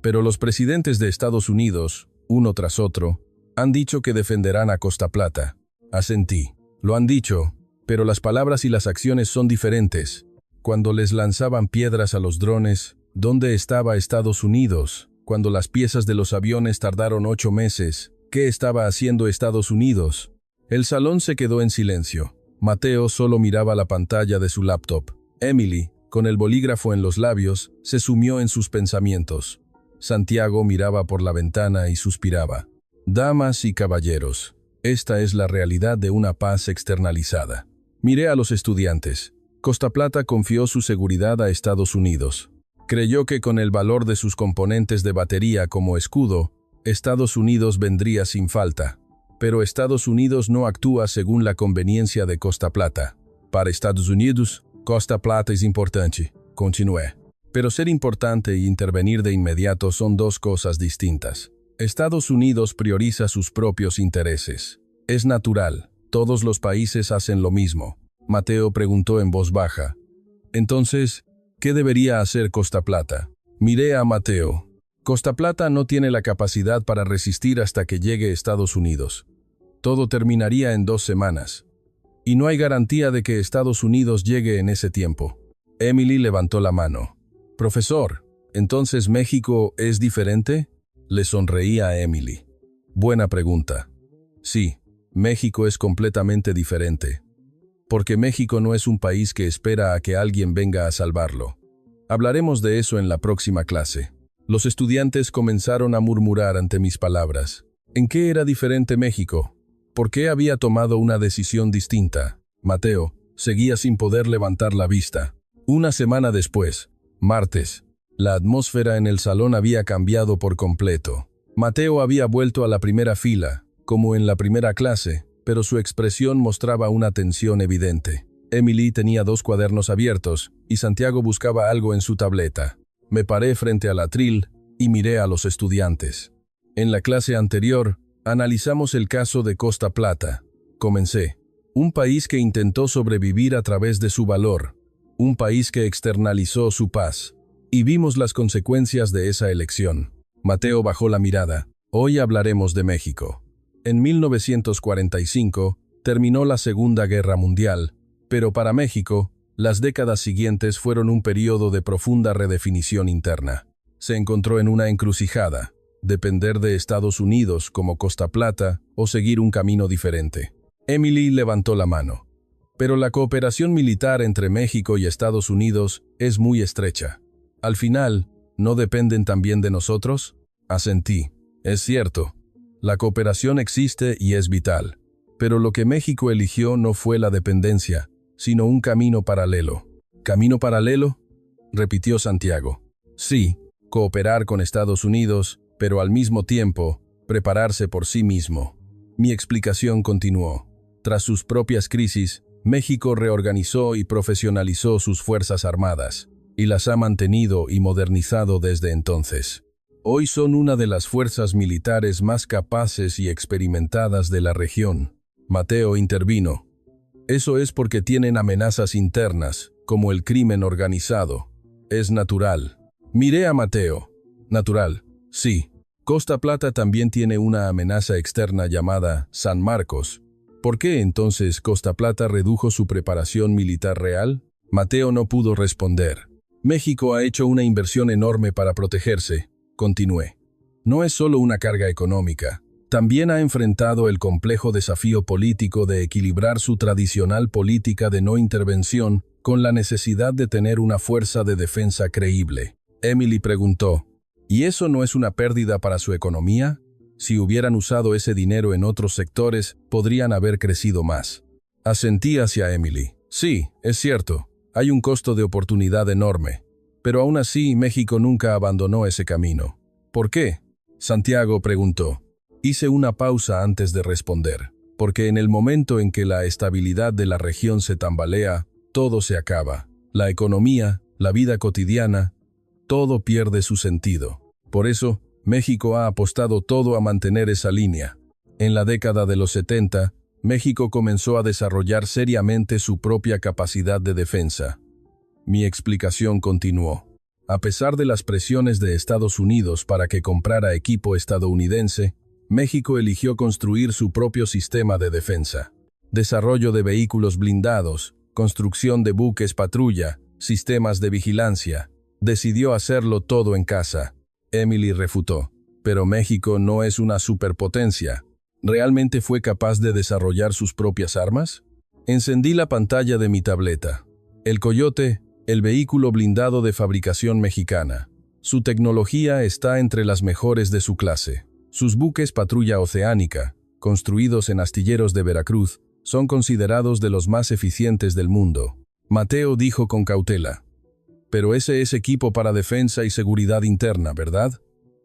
Pero los presidentes de Estados Unidos, uno tras otro, han dicho que defenderán a Costa Plata. Asentí. Lo han dicho, pero las palabras y las acciones son diferentes. Cuando les lanzaban piedras a los drones, ¿dónde estaba Estados Unidos? Cuando las piezas de los aviones tardaron 8 meses, ¿qué estaba haciendo Estados Unidos? El salón se quedó en silencio. Mateo solo miraba la pantalla de su laptop. Emily, con el bolígrafo en los labios, se sumió en sus pensamientos. Santiago miraba por la ventana y suspiraba. Damas y caballeros, esta es la realidad de una paz externalizada. Miré a los estudiantes. Costa Plata confió su seguridad a Estados Unidos. Creyó que con el valor de sus componentes de batería como escudo, Estados Unidos vendría sin falta. Pero Estados Unidos no actúa según la conveniencia de Costa Plata. Para Estados Unidos, Costa Plata es importante, continué. Pero ser importante y intervenir de inmediato son 2 cosas distintas. Estados Unidos prioriza sus propios intereses. Es natural, todos los países hacen lo mismo. Mateo preguntó en voz baja. Entonces, ¿qué debería hacer Costa Plata? Miré a Mateo. Costa Plata no tiene la capacidad para resistir hasta que llegue Estados Unidos. Todo terminaría en 2 semanas. Y no hay garantía de que Estados Unidos llegue en ese tiempo. Emily levantó la mano. Profesor, ¿entonces México es diferente? Le sonreí a Emily. Buena pregunta. Sí, México es completamente diferente. Porque México no es un país que espera a que alguien venga a salvarlo. Hablaremos de eso en la próxima clase. Los estudiantes comenzaron a murmurar ante mis palabras. ¿En qué era diferente México? ¿Por qué había tomado una decisión distinta? Mateo seguía sin poder levantar la vista. Una semana después, martes, la atmósfera en el salón había cambiado por completo. Mateo había vuelto a la primera fila, como en la primera clase, pero su expresión mostraba una tensión evidente. Emily tenía 2 cuadernos abiertos y Santiago buscaba algo en su tableta. Me paré frente al atril y miré a los estudiantes. En la clase anterior, analizamos el caso de Costa Plata. Comencé. Un país que intentó sobrevivir a través de su valor. Un país que externalizó su paz. Y vimos las consecuencias de esa elección. Mateo bajó la mirada. Hoy hablaremos de México. En 1945 terminó la Segunda Guerra Mundial, pero para México, las décadas siguientes fueron un periodo de profunda redefinición interna. Se encontró en una encrucijada, depender de Estados Unidos como Costa Plata o seguir un camino diferente. Emily levantó la mano. Pero la cooperación militar entre México y Estados Unidos es muy estrecha. Al final, ¿no dependen también de nosotros? Asentí. Es cierto. La cooperación existe y es vital. Pero lo que México eligió no fue la dependencia, sino un camino paralelo. ¿Camino paralelo?, repitió Santiago. Sí, cooperar con Estados Unidos, pero al mismo tiempo, prepararse por sí mismo. Mi explicación continuó. Tras sus propias crisis, México reorganizó y profesionalizó sus fuerzas armadas, y las ha mantenido y modernizado desde entonces. Hoy son una de las fuerzas militares más capaces y experimentadas de la región. Mateo intervino. Eso es porque tienen amenazas internas, como el crimen organizado. Es natural. Miré a Mateo. Natural. Sí. Costa Plata también tiene una amenaza externa llamada San Marcos. ¿Por qué entonces Costa Plata redujo su preparación militar real? Mateo no pudo responder. México ha hecho una inversión enorme para protegerse, continué. No es solo una carga económica, también ha enfrentado el complejo desafío político de equilibrar su tradicional política de no intervención con la necesidad de tener una fuerza de defensa creíble. Emily preguntó, ¿y eso no es una pérdida para su economía? Si hubieran usado ese dinero en otros sectores, podrían haber crecido más. Asentí hacia Emily. Sí, es cierto. Hay un costo de oportunidad enorme, pero aún así México nunca abandonó ese camino. ¿Por qué?, Santiago preguntó. Hice una pausa antes de responder, porque en el momento en que la estabilidad de la región se tambalea, todo se acaba. La economía, la vida cotidiana, todo pierde su sentido. Por eso, México ha apostado todo a mantener esa línea. En la década de los 70, México comenzó a desarrollar seriamente su propia capacidad de defensa. Mi explicación continuó. A pesar de las presiones de Estados Unidos para que comprara equipo estadounidense, México eligió construir su propio sistema de defensa. Desarrollo de vehículos blindados, construcción de buques patrulla, sistemas de vigilancia. Decidió hacerlo todo en casa. Emily refutó. Pero México no es una superpotencia. ¿Realmente fue capaz de desarrollar sus propias armas? Encendí la pantalla de mi tableta. El Coyote, el vehículo blindado de fabricación mexicana. Su tecnología está entre las mejores de su clase. Sus buques patrulla oceánica, construidos en astilleros de Veracruz, son considerados de los más eficientes del mundo. Mateo dijo con cautela. Pero ese es equipo para defensa y seguridad interna, ¿verdad?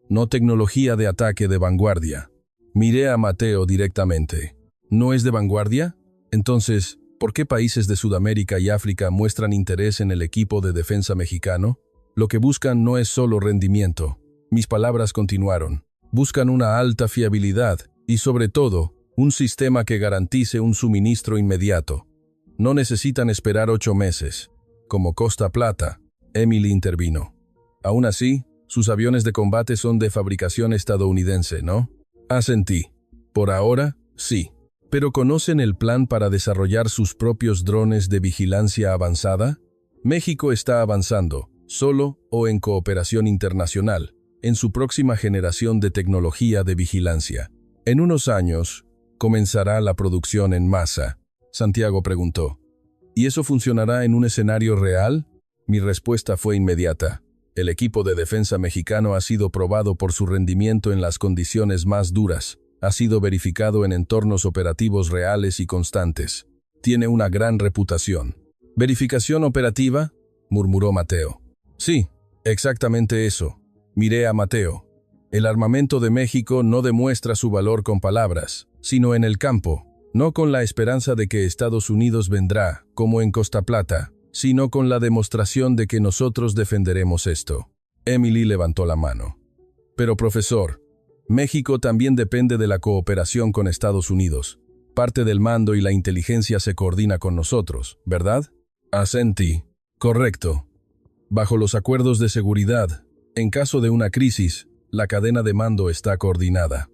No tecnología de ataque de vanguardia. Miré a Mateo directamente. ¿No es de vanguardia? Entonces, ¿por qué países de Sudamérica y África muestran interés en el equipo de defensa mexicano? Lo que buscan no es solo rendimiento. Mis palabras continuaron. Buscan una alta fiabilidad y, sobre todo, un sistema que garantice un suministro inmediato. No necesitan esperar 8 meses. Como Costa Plata, Emily intervino. Aún así, sus aviones de combate son de fabricación estadounidense, ¿no? Asentí. Por ahora, sí. ¿Pero conocen el plan para desarrollar sus propios drones de vigilancia avanzada? México está avanzando, solo o en cooperación internacional, en su próxima generación de tecnología de vigilancia. En unos años, comenzará la producción en masa. Santiago preguntó. ¿Y eso funcionará en un escenario real? Mi respuesta fue inmediata. El equipo de defensa mexicano ha sido probado por su rendimiento en las condiciones más duras. Ha sido verificado en entornos operativos reales y constantes. Tiene una gran reputación. ¿Verificación operativa?, murmuró Mateo. Sí, exactamente eso. Miré a Mateo. El armamento de México no demuestra su valor con palabras, sino en el campo. no con la esperanza de que Estados Unidos vendrá, como en Costa Plata, sino con la demostración de que nosotros defenderemos esto. Emily levantó la mano. Pero profesor, México también depende de la cooperación con Estados Unidos. Parte del mando y la inteligencia se coordina con nosotros, ¿verdad? Asentí. Correcto. Bajo los acuerdos de seguridad, en caso de una crisis, la cadena de mando está coordinada.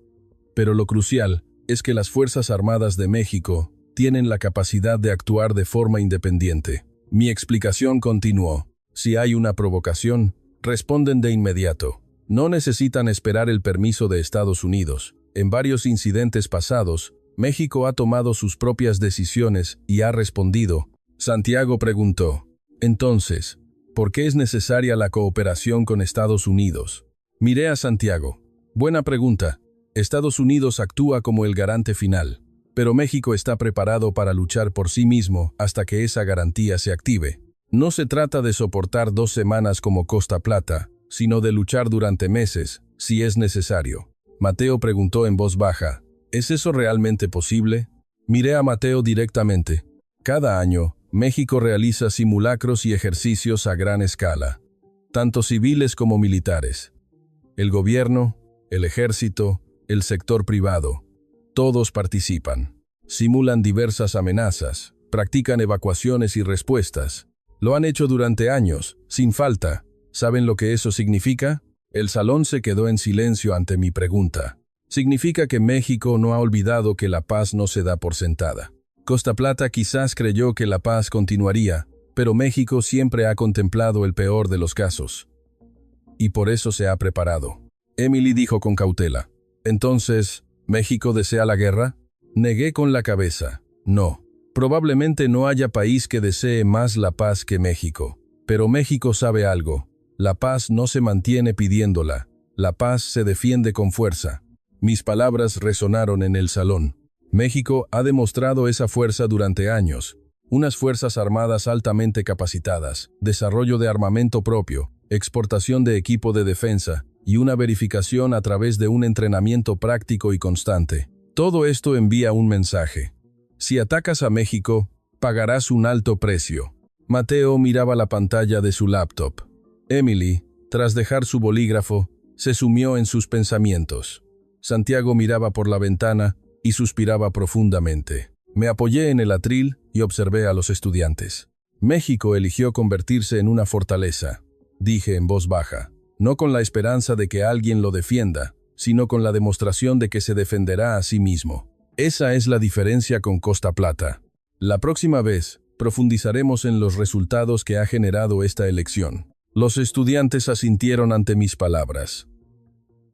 Pero lo crucial es que las Fuerzas Armadas de México tienen la capacidad de actuar de forma independiente. Mi explicación continuó. Si hay una provocación, responden de inmediato. No necesitan esperar el permiso de Estados Unidos. En varios incidentes pasados, México ha tomado sus propias decisiones y ha respondido. Santiago preguntó. Entonces, ¿por qué es necesaria la cooperación con Estados Unidos? Miré a Santiago. Buena pregunta. Estados Unidos actúa como el garante final, pero México está preparado para luchar por sí mismo hasta que esa garantía se active. No se trata de soportar 2 semanas como Costa Plata, sino de luchar durante meses, si es necesario. Mateo preguntó en voz baja, ¿es eso realmente posible? Miré a Mateo directamente. Cada año, México realiza simulacros y ejercicios a gran escala, tanto civiles como militares. El gobierno, el ejército, el sector privado, todos participan. Simulan diversas amenazas, practican evacuaciones y respuestas. Lo han hecho durante años, sin falta. ¿Saben lo que eso significa? El salón se quedó en silencio ante mi pregunta. Significa que México no ha olvidado que la paz no se da por sentada. Costa Plata quizás creyó que la paz continuaría, pero México siempre ha contemplado el peor de los casos. Y por eso se ha preparado. Emily dijo con cautela. Entonces, ¿México desea la guerra? Negué con la cabeza. No. Probablemente no haya país que desee más la paz que México. Pero México sabe algo. La paz no se mantiene pidiéndola. La paz se defiende con fuerza. Mis palabras resonaron en el salón. México ha demostrado esa fuerza durante años. Unas fuerzas armadas altamente capacitadas, desarrollo de armamento propio, exportación de equipo de defensa y una verificación a través de un entrenamiento práctico y constante. Todo esto envía un mensaje. Si atacas a México, pagarás un alto precio. Mateo miraba la pantalla de su laptop. Emily, tras dejar su bolígrafo, se sumió en sus pensamientos. Santiago miraba por la ventana y suspiraba profundamente. Me apoyé en el atril y observé a los estudiantes. México eligió convertirse en una fortaleza, dije en voz baja, no con la esperanza de que alguien lo defienda, sino con la demostración de que se defenderá a sí mismo. Esa es la diferencia con Costa Plata. La próxima vez, profundizaremos en los resultados que ha generado esta elección. Los estudiantes asintieron ante mis palabras.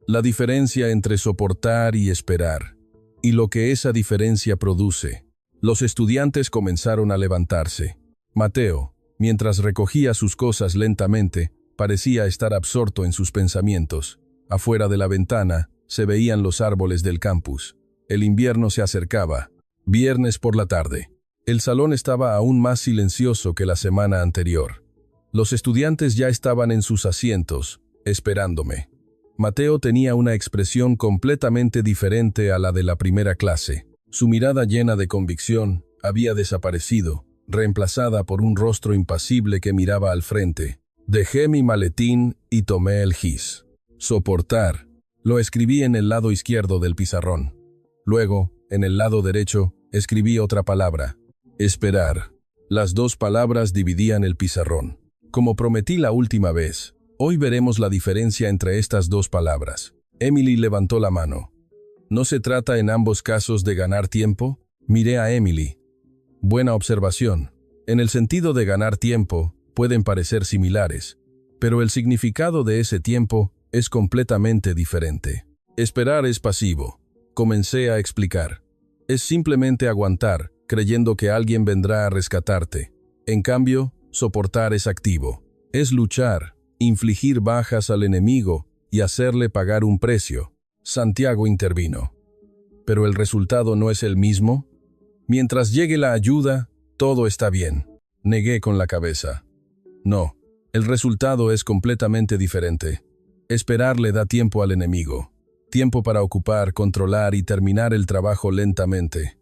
La diferencia entre soportar y esperar, y lo que esa diferencia produce. Los estudiantes comenzaron a levantarse. Mateo, mientras recogía sus cosas lentamente, parecía estar absorto en sus pensamientos. Afuera de la ventana, se veían los árboles del campus. El invierno se acercaba. Viernes por la tarde. El salón estaba aún más silencioso que la semana anterior. Los estudiantes ya estaban en sus asientos, esperándome. Mateo tenía una expresión completamente diferente a la de la primera clase. Su mirada llena de convicción había desaparecido, reemplazada por un rostro impasible que miraba al frente. Dejé mi maletín y tomé el gis. Soportar. Lo escribí en el lado izquierdo del pizarrón. Luego, en el lado derecho, escribí otra palabra. Esperar. Las 2 palabras dividían el pizarrón. Como prometí la última vez, hoy veremos la diferencia entre estas 2 palabras. Emily levantó la mano. ¿No se trata en ambos casos de ganar tiempo? Miré a Emily. Buena observación. En el sentido de ganar tiempo, pueden parecer similares, pero el significado de ese tiempo es completamente diferente. Esperar es pasivo. Comencé a explicar. Es simplemente aguantar, creyendo que alguien vendrá a rescatarte. En cambio, soportar es activo. Es luchar, infligir bajas al enemigo y hacerle pagar un precio. Santiago intervino. ¿Pero el resultado no es el mismo? Mientras llegue la ayuda, todo está bien. Negué con la cabeza. No, el resultado es completamente diferente. Esperar le da tiempo al enemigo. Tiempo para ocupar, controlar y terminar el trabajo lentamente.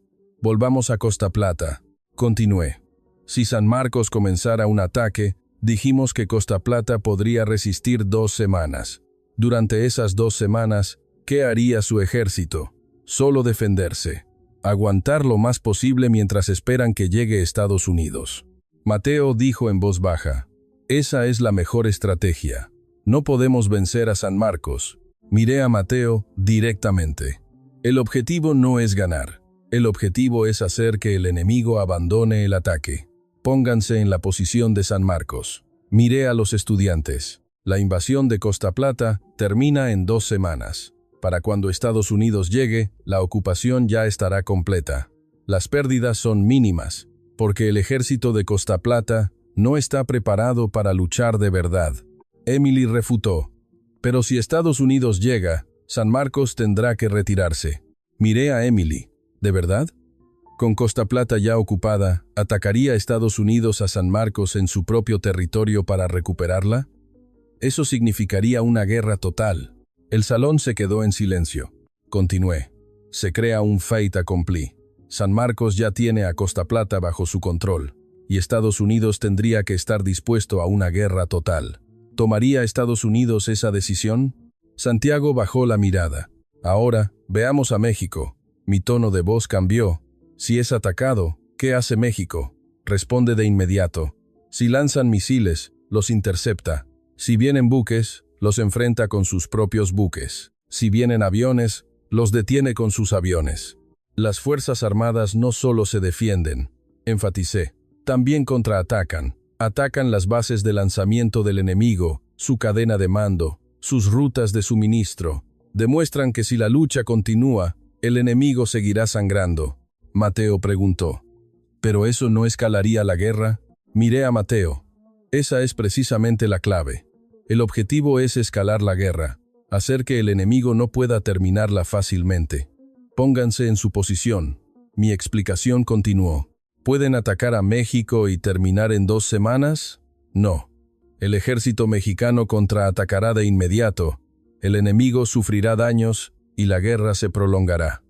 Volvamos a Costa Plata. Continué. Si San Marcos comenzara un ataque, dijimos que Costa Plata podría resistir 2 semanas. Durante esas 2 semanas, ¿qué haría su ejército? Solo defenderse. Aguantar lo más posible mientras esperan que llegue Estados Unidos. Mateo dijo en voz baja. Esa es la mejor estrategia. No podemos vencer a San Marcos. Miré a Mateo directamente. El objetivo no es ganar. El objetivo es hacer que el enemigo abandone el ataque. Pónganse en la posición de San Marcos. Miré a los estudiantes. La invasión de Costa Plata termina en 2 semanas. Para cuando Estados Unidos llegue, la ocupación ya estará completa. Las pérdidas son mínimas, porque el ejército de Costa Plata no está preparado para luchar de verdad. Emily refutó. Pero si Estados Unidos llega, San Marcos tendrá que retirarse. Miré a Emily. ¿De verdad? Con Costa Plata ya ocupada, ¿atacaría Estados Unidos a San Marcos en su propio territorio para recuperarla? Eso significaría una guerra total. El salón se quedó en silencio. Continué. Se crea un fait accompli. San Marcos ya tiene a Costa Plata bajo su control, y Estados Unidos tendría que estar dispuesto a una guerra total. ¿Tomaría Estados Unidos esa decisión? Santiago bajó la mirada. Ahora, veamos a México. Mi tono de voz cambió. Si es atacado, ¿qué hace México? Responde de inmediato. Si lanzan misiles, los intercepta. Si vienen buques, los enfrenta con sus propios buques. Si vienen aviones, los detiene con sus aviones. Las Fuerzas Armadas no solo se defienden, enfaticé, también contraatacan. Atacan las bases de lanzamiento del enemigo, su cadena de mando, sus rutas de suministro. Demuestran que si la lucha continúa, el enemigo seguirá sangrando. Mateo preguntó. ¿Pero eso no escalaría la guerra? Miré a Mateo. Esa es precisamente la clave. El objetivo es escalar la guerra, hacer que el enemigo no pueda terminarla fácilmente. Pónganse en su posición. Mi explicación continuó. ¿Pueden atacar a México y terminar en 2 semanas? No. El ejército mexicano contraatacará de inmediato, el enemigo sufrirá daños y la guerra se prolongará.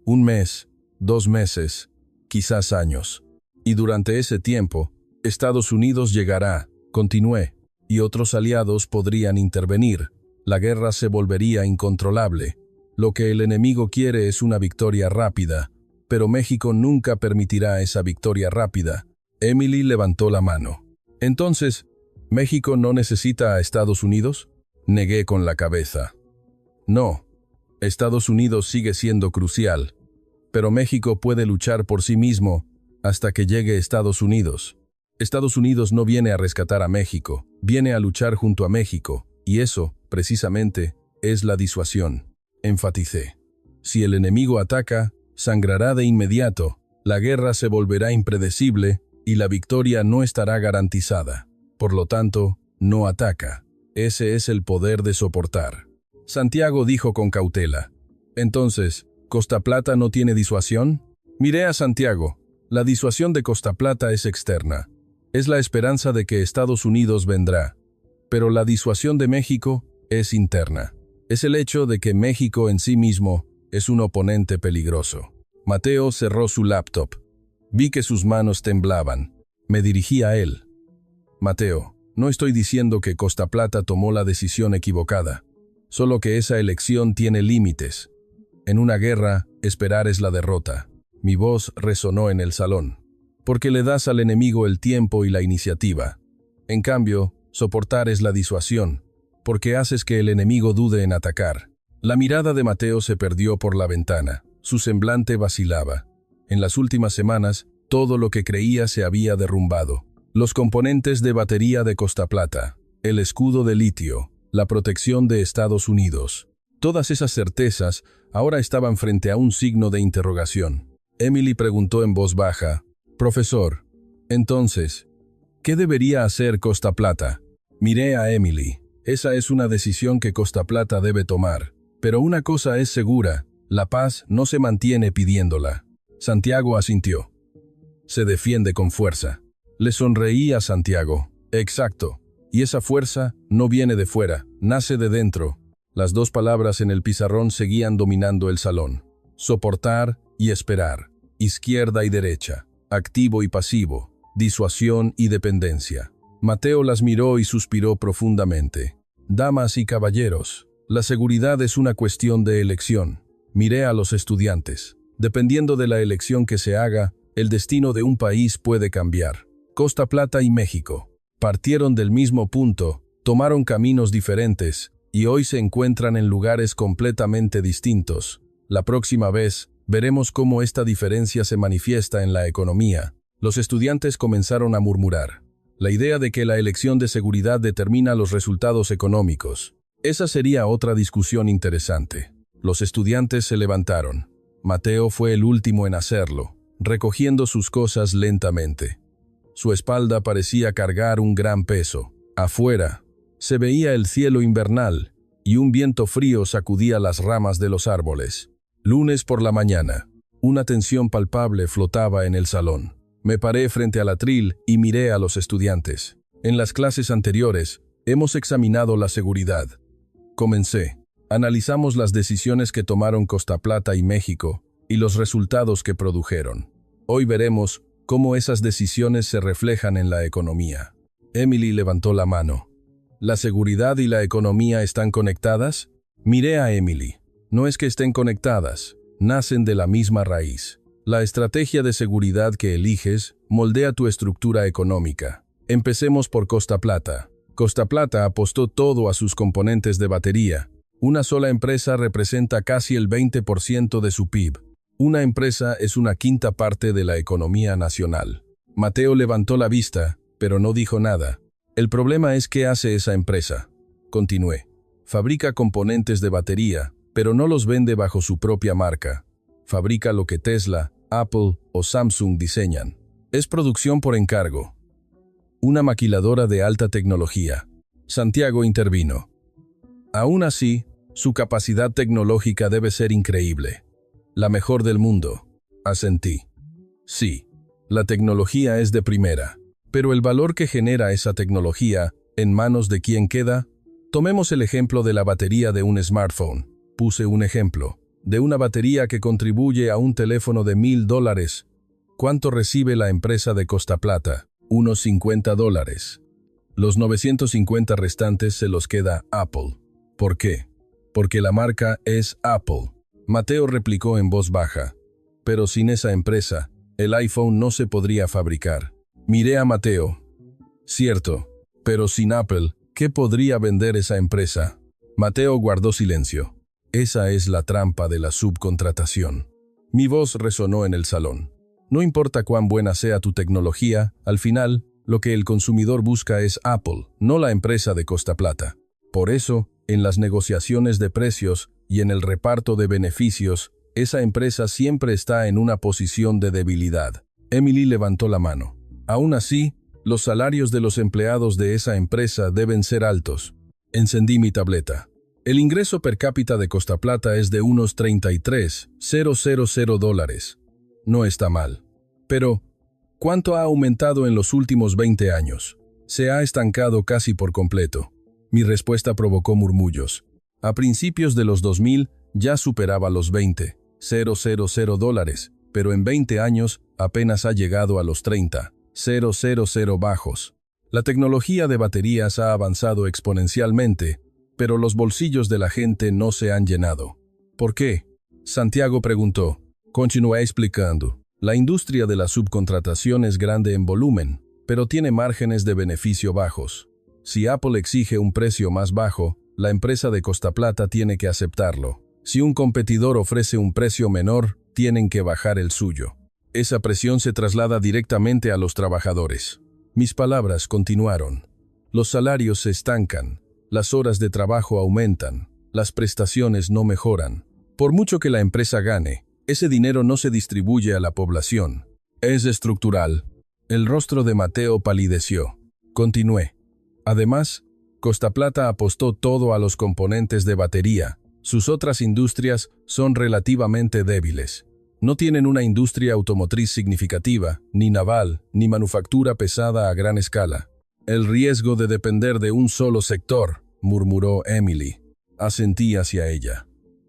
1 mes, 2 meses, quizás años. Y durante ese tiempo, Estados Unidos llegará, continué, y otros aliados podrían intervenir. La guerra se volvería incontrolable. Lo que el enemigo quiere es una victoria rápida, pero México nunca permitirá esa victoria rápida. Emily levantó la mano. Entonces, ¿México no necesita a Estados Unidos? Negué con la cabeza. No, Estados Unidos sigue siendo crucial, pero México puede luchar por sí mismo hasta que llegue Estados Unidos. Estados Unidos no viene a rescatar a México, viene a luchar junto a México, y eso, precisamente, es la disuasión. Enfaticé. Si el enemigo ataca, sangrará de inmediato, la guerra se volverá impredecible y la victoria no estará garantizada. Por lo tanto, no ataca. Ese es el poder de soportar. Santiago dijo con cautela. Entonces, ¿Costa Plata no tiene disuasión? Miré a Santiago. La disuasión de Costa Plata es externa. Es la esperanza de que Estados Unidos vendrá. Pero la disuasión de México es interna. Es el hecho de que México en sí mismo es un oponente peligroso. Mateo cerró su laptop. Vi que sus manos temblaban. Me dirigí a él. Mateo, no estoy diciendo que Costa Plata tomó la decisión equivocada, solo que esa elección tiene límites. En una guerra, esperar es la derrota. Mi voz resonó en el salón. Porque le das al enemigo el tiempo y la iniciativa. En cambio, soportar es la disuasión, porque haces que el enemigo dude en atacar. La mirada de Mateo se perdió por la ventana. Su semblante vacilaba. En las últimas semanas, todo lo que creía se había derrumbado. Los componentes de batería de Costa Plata, el escudo de litio, la protección de Estados Unidos. Todas esas certezas ahora estaban frente a un signo de interrogación. Emily preguntó en voz baja, «Profesor, entonces, ¿qué debería hacer Costa Plata?» Miré a Emily. Esa es una decisión que Costa Plata debe tomar. Pero una cosa es segura, la paz no se mantiene pidiéndola. Santiago asintió. Se defiende con fuerza. Le sonreí a Santiago. Exacto. Y esa fuerza no viene de fuera, nace de dentro. Las 2 palabras en el pizarrón seguían dominando el salón. Soportar y esperar. izquierda y derecha, activo y pasivo, disuasión y dependencia. Mateo las miró y suspiró profundamente. Damas y caballeros, la seguridad es una cuestión de elección. Miré a los estudiantes. Dependiendo de la elección que se haga, el destino de un país puede cambiar. Costa Plata y México partieron del mismo punto, tomaron caminos diferentes y hoy se encuentran en lugares completamente distintos. La próxima vez, veremos cómo esta diferencia se manifiesta en la economía. Los estudiantes comenzaron a murmurar. La idea de que la elección de seguridad determina los resultados económicos. Esa sería otra discusión interesante. Los estudiantes se levantaron. Mateo fue el último en hacerlo, recogiendo sus cosas lentamente. Su espalda parecía cargar un gran peso. Afuera, se veía el cielo invernal y un viento frío sacudía las ramas de los árboles. Lunes por la mañana. Una tensión palpable flotaba en el salón. Me paré frente al atril y miré a los estudiantes. En las clases anteriores, hemos examinado la seguridad. Comencé. Analizamos las decisiones que tomaron Costa Plata y México y los resultados que produjeron. Hoy veremos cómo esas decisiones se reflejan en la economía. Emily levantó la mano. ¿La seguridad y la economía están conectadas? Miré a Emily. No es que estén conectadas, nacen de la misma raíz. La estrategia de seguridad que eliges moldea tu estructura económica. Empecemos por Costa Plata. Costa Plata apostó todo a sus componentes de batería. Una sola empresa representa casi el 20% de su PIB. Una empresa es una quinta parte de la economía nacional. Mateo levantó la vista, pero no dijo nada. El problema es qué hace esa empresa. Continué. Fabrica componentes de batería, pero no los vende bajo su propia marca. Fabrica lo que Tesla, Apple o Samsung diseñan. Es producción por encargo. Una maquiladora de alta tecnología. Santiago intervino. Aún así, su capacidad tecnológica debe ser increíble. La mejor del mundo. Asentí. Sí, la tecnología es de primera. Pero el valor que genera esa tecnología, ¿en manos de quién queda? Tomemos el ejemplo de la batería de un smartphone. Puse un ejemplo. De una batería que contribuye a un teléfono de $1,000. ¿Cuánto recibe la empresa de Costa Plata? Unos $50. Los 950 restantes se los queda Apple. ¿Por qué? Porque la marca es Apple. Mateo replicó en voz baja. Pero sin esa empresa, el iPhone no se podría fabricar. Miré a Mateo. Cierto, pero sin Apple, ¿qué podría vender esa empresa? Mateo guardó silencio. Esa es la trampa de la subcontratación. Mi voz resonó en el salón. No importa cuán buena sea tu tecnología, al final, lo que el consumidor busca es Apple, no la empresa de Costa Plata. Por eso, en las negociaciones de precios y en el reparto de beneficios, esa empresa siempre está en una posición de debilidad. Emily levantó la mano. Aún así, los salarios de los empleados de esa empresa deben ser altos. Encendí mi tableta. El ingreso per cápita de Costa Plata es de unos $33,000. No está mal. Pero, ¿cuánto ha aumentado en los últimos 20 años? Se ha estancado casi por completo. Mi respuesta provocó murmullos. A principios de los 2000 ya superaba los $20,000, pero en 20 años apenas ha llegado a los 30,000 bajos. La tecnología de baterías ha avanzado exponencialmente, pero los bolsillos de la gente no se han llenado. ¿Por qué? Santiago preguntó. Continué explicando. La industria de la subcontratación es grande en volumen, pero tiene márgenes de beneficio bajos. Si Apple exige un precio más bajo, la empresa de Costa Plata tiene que aceptarlo. Si un competidor ofrece un precio menor, tienen que bajar el suyo. Esa presión se traslada directamente a los trabajadores. Mis palabras continuaron. Los salarios se estancan, las horas de trabajo aumentan, las prestaciones no mejoran. Por mucho que la empresa gane, ese dinero no se distribuye a la población. Es estructural. El rostro de Mateo palideció. Continué. Además, Costa Plata apostó todo a los componentes de batería. Sus otras industrias son relativamente débiles. No tienen una industria automotriz significativa, ni naval, ni manufactura pesada a gran escala. El riesgo de depender de un solo sector, murmuró Emily. Asentí hacia ella.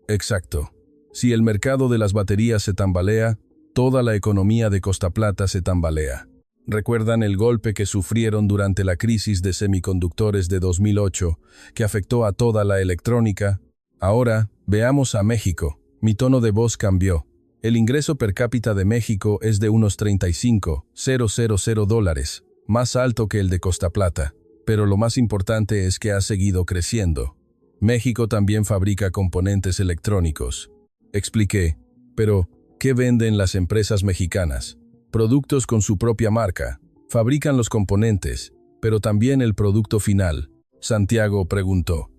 Exacto. Si el mercado de las baterías se tambalea, Toda la economía de Costa Plata se tambalea. ¿Recuerdan el golpe que sufrieron durante la crisis de semiconductores de 2008, que afectó a toda la electrónica? Ahora, veamos a México. Mi tono de voz cambió. El ingreso per cápita de México es de unos $35,000, más alto que el de Costa Plata. Pero lo más importante es que ha seguido creciendo. México también fabrica componentes electrónicos. Expliqué. Pero, ¿qué venden las empresas mexicanas? Productos con su propia marca. Fabrican los componentes, pero también el producto final. Santiago preguntó.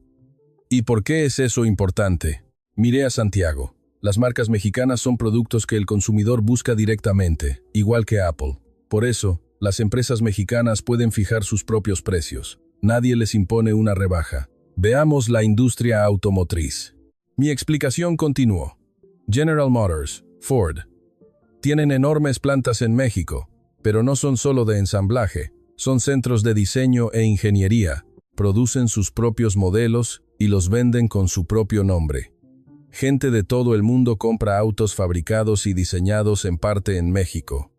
¿Y por qué es eso importante? Miré a Santiago. Las marcas mexicanas son productos que el consumidor busca directamente, igual que Apple. Por eso, las empresas mexicanas pueden fijar sus propios precios. Nadie les impone una rebaja. Veamos la industria automotriz. Mi explicación continuó. General Motors, Ford. Tienen enormes plantas en México, pero no son solo de ensamblaje, son centros de diseño e ingeniería. Producen sus propios modelos y los venden con su propio nombre. Gente de todo el mundo compra autos fabricados y diseñados en parte en México.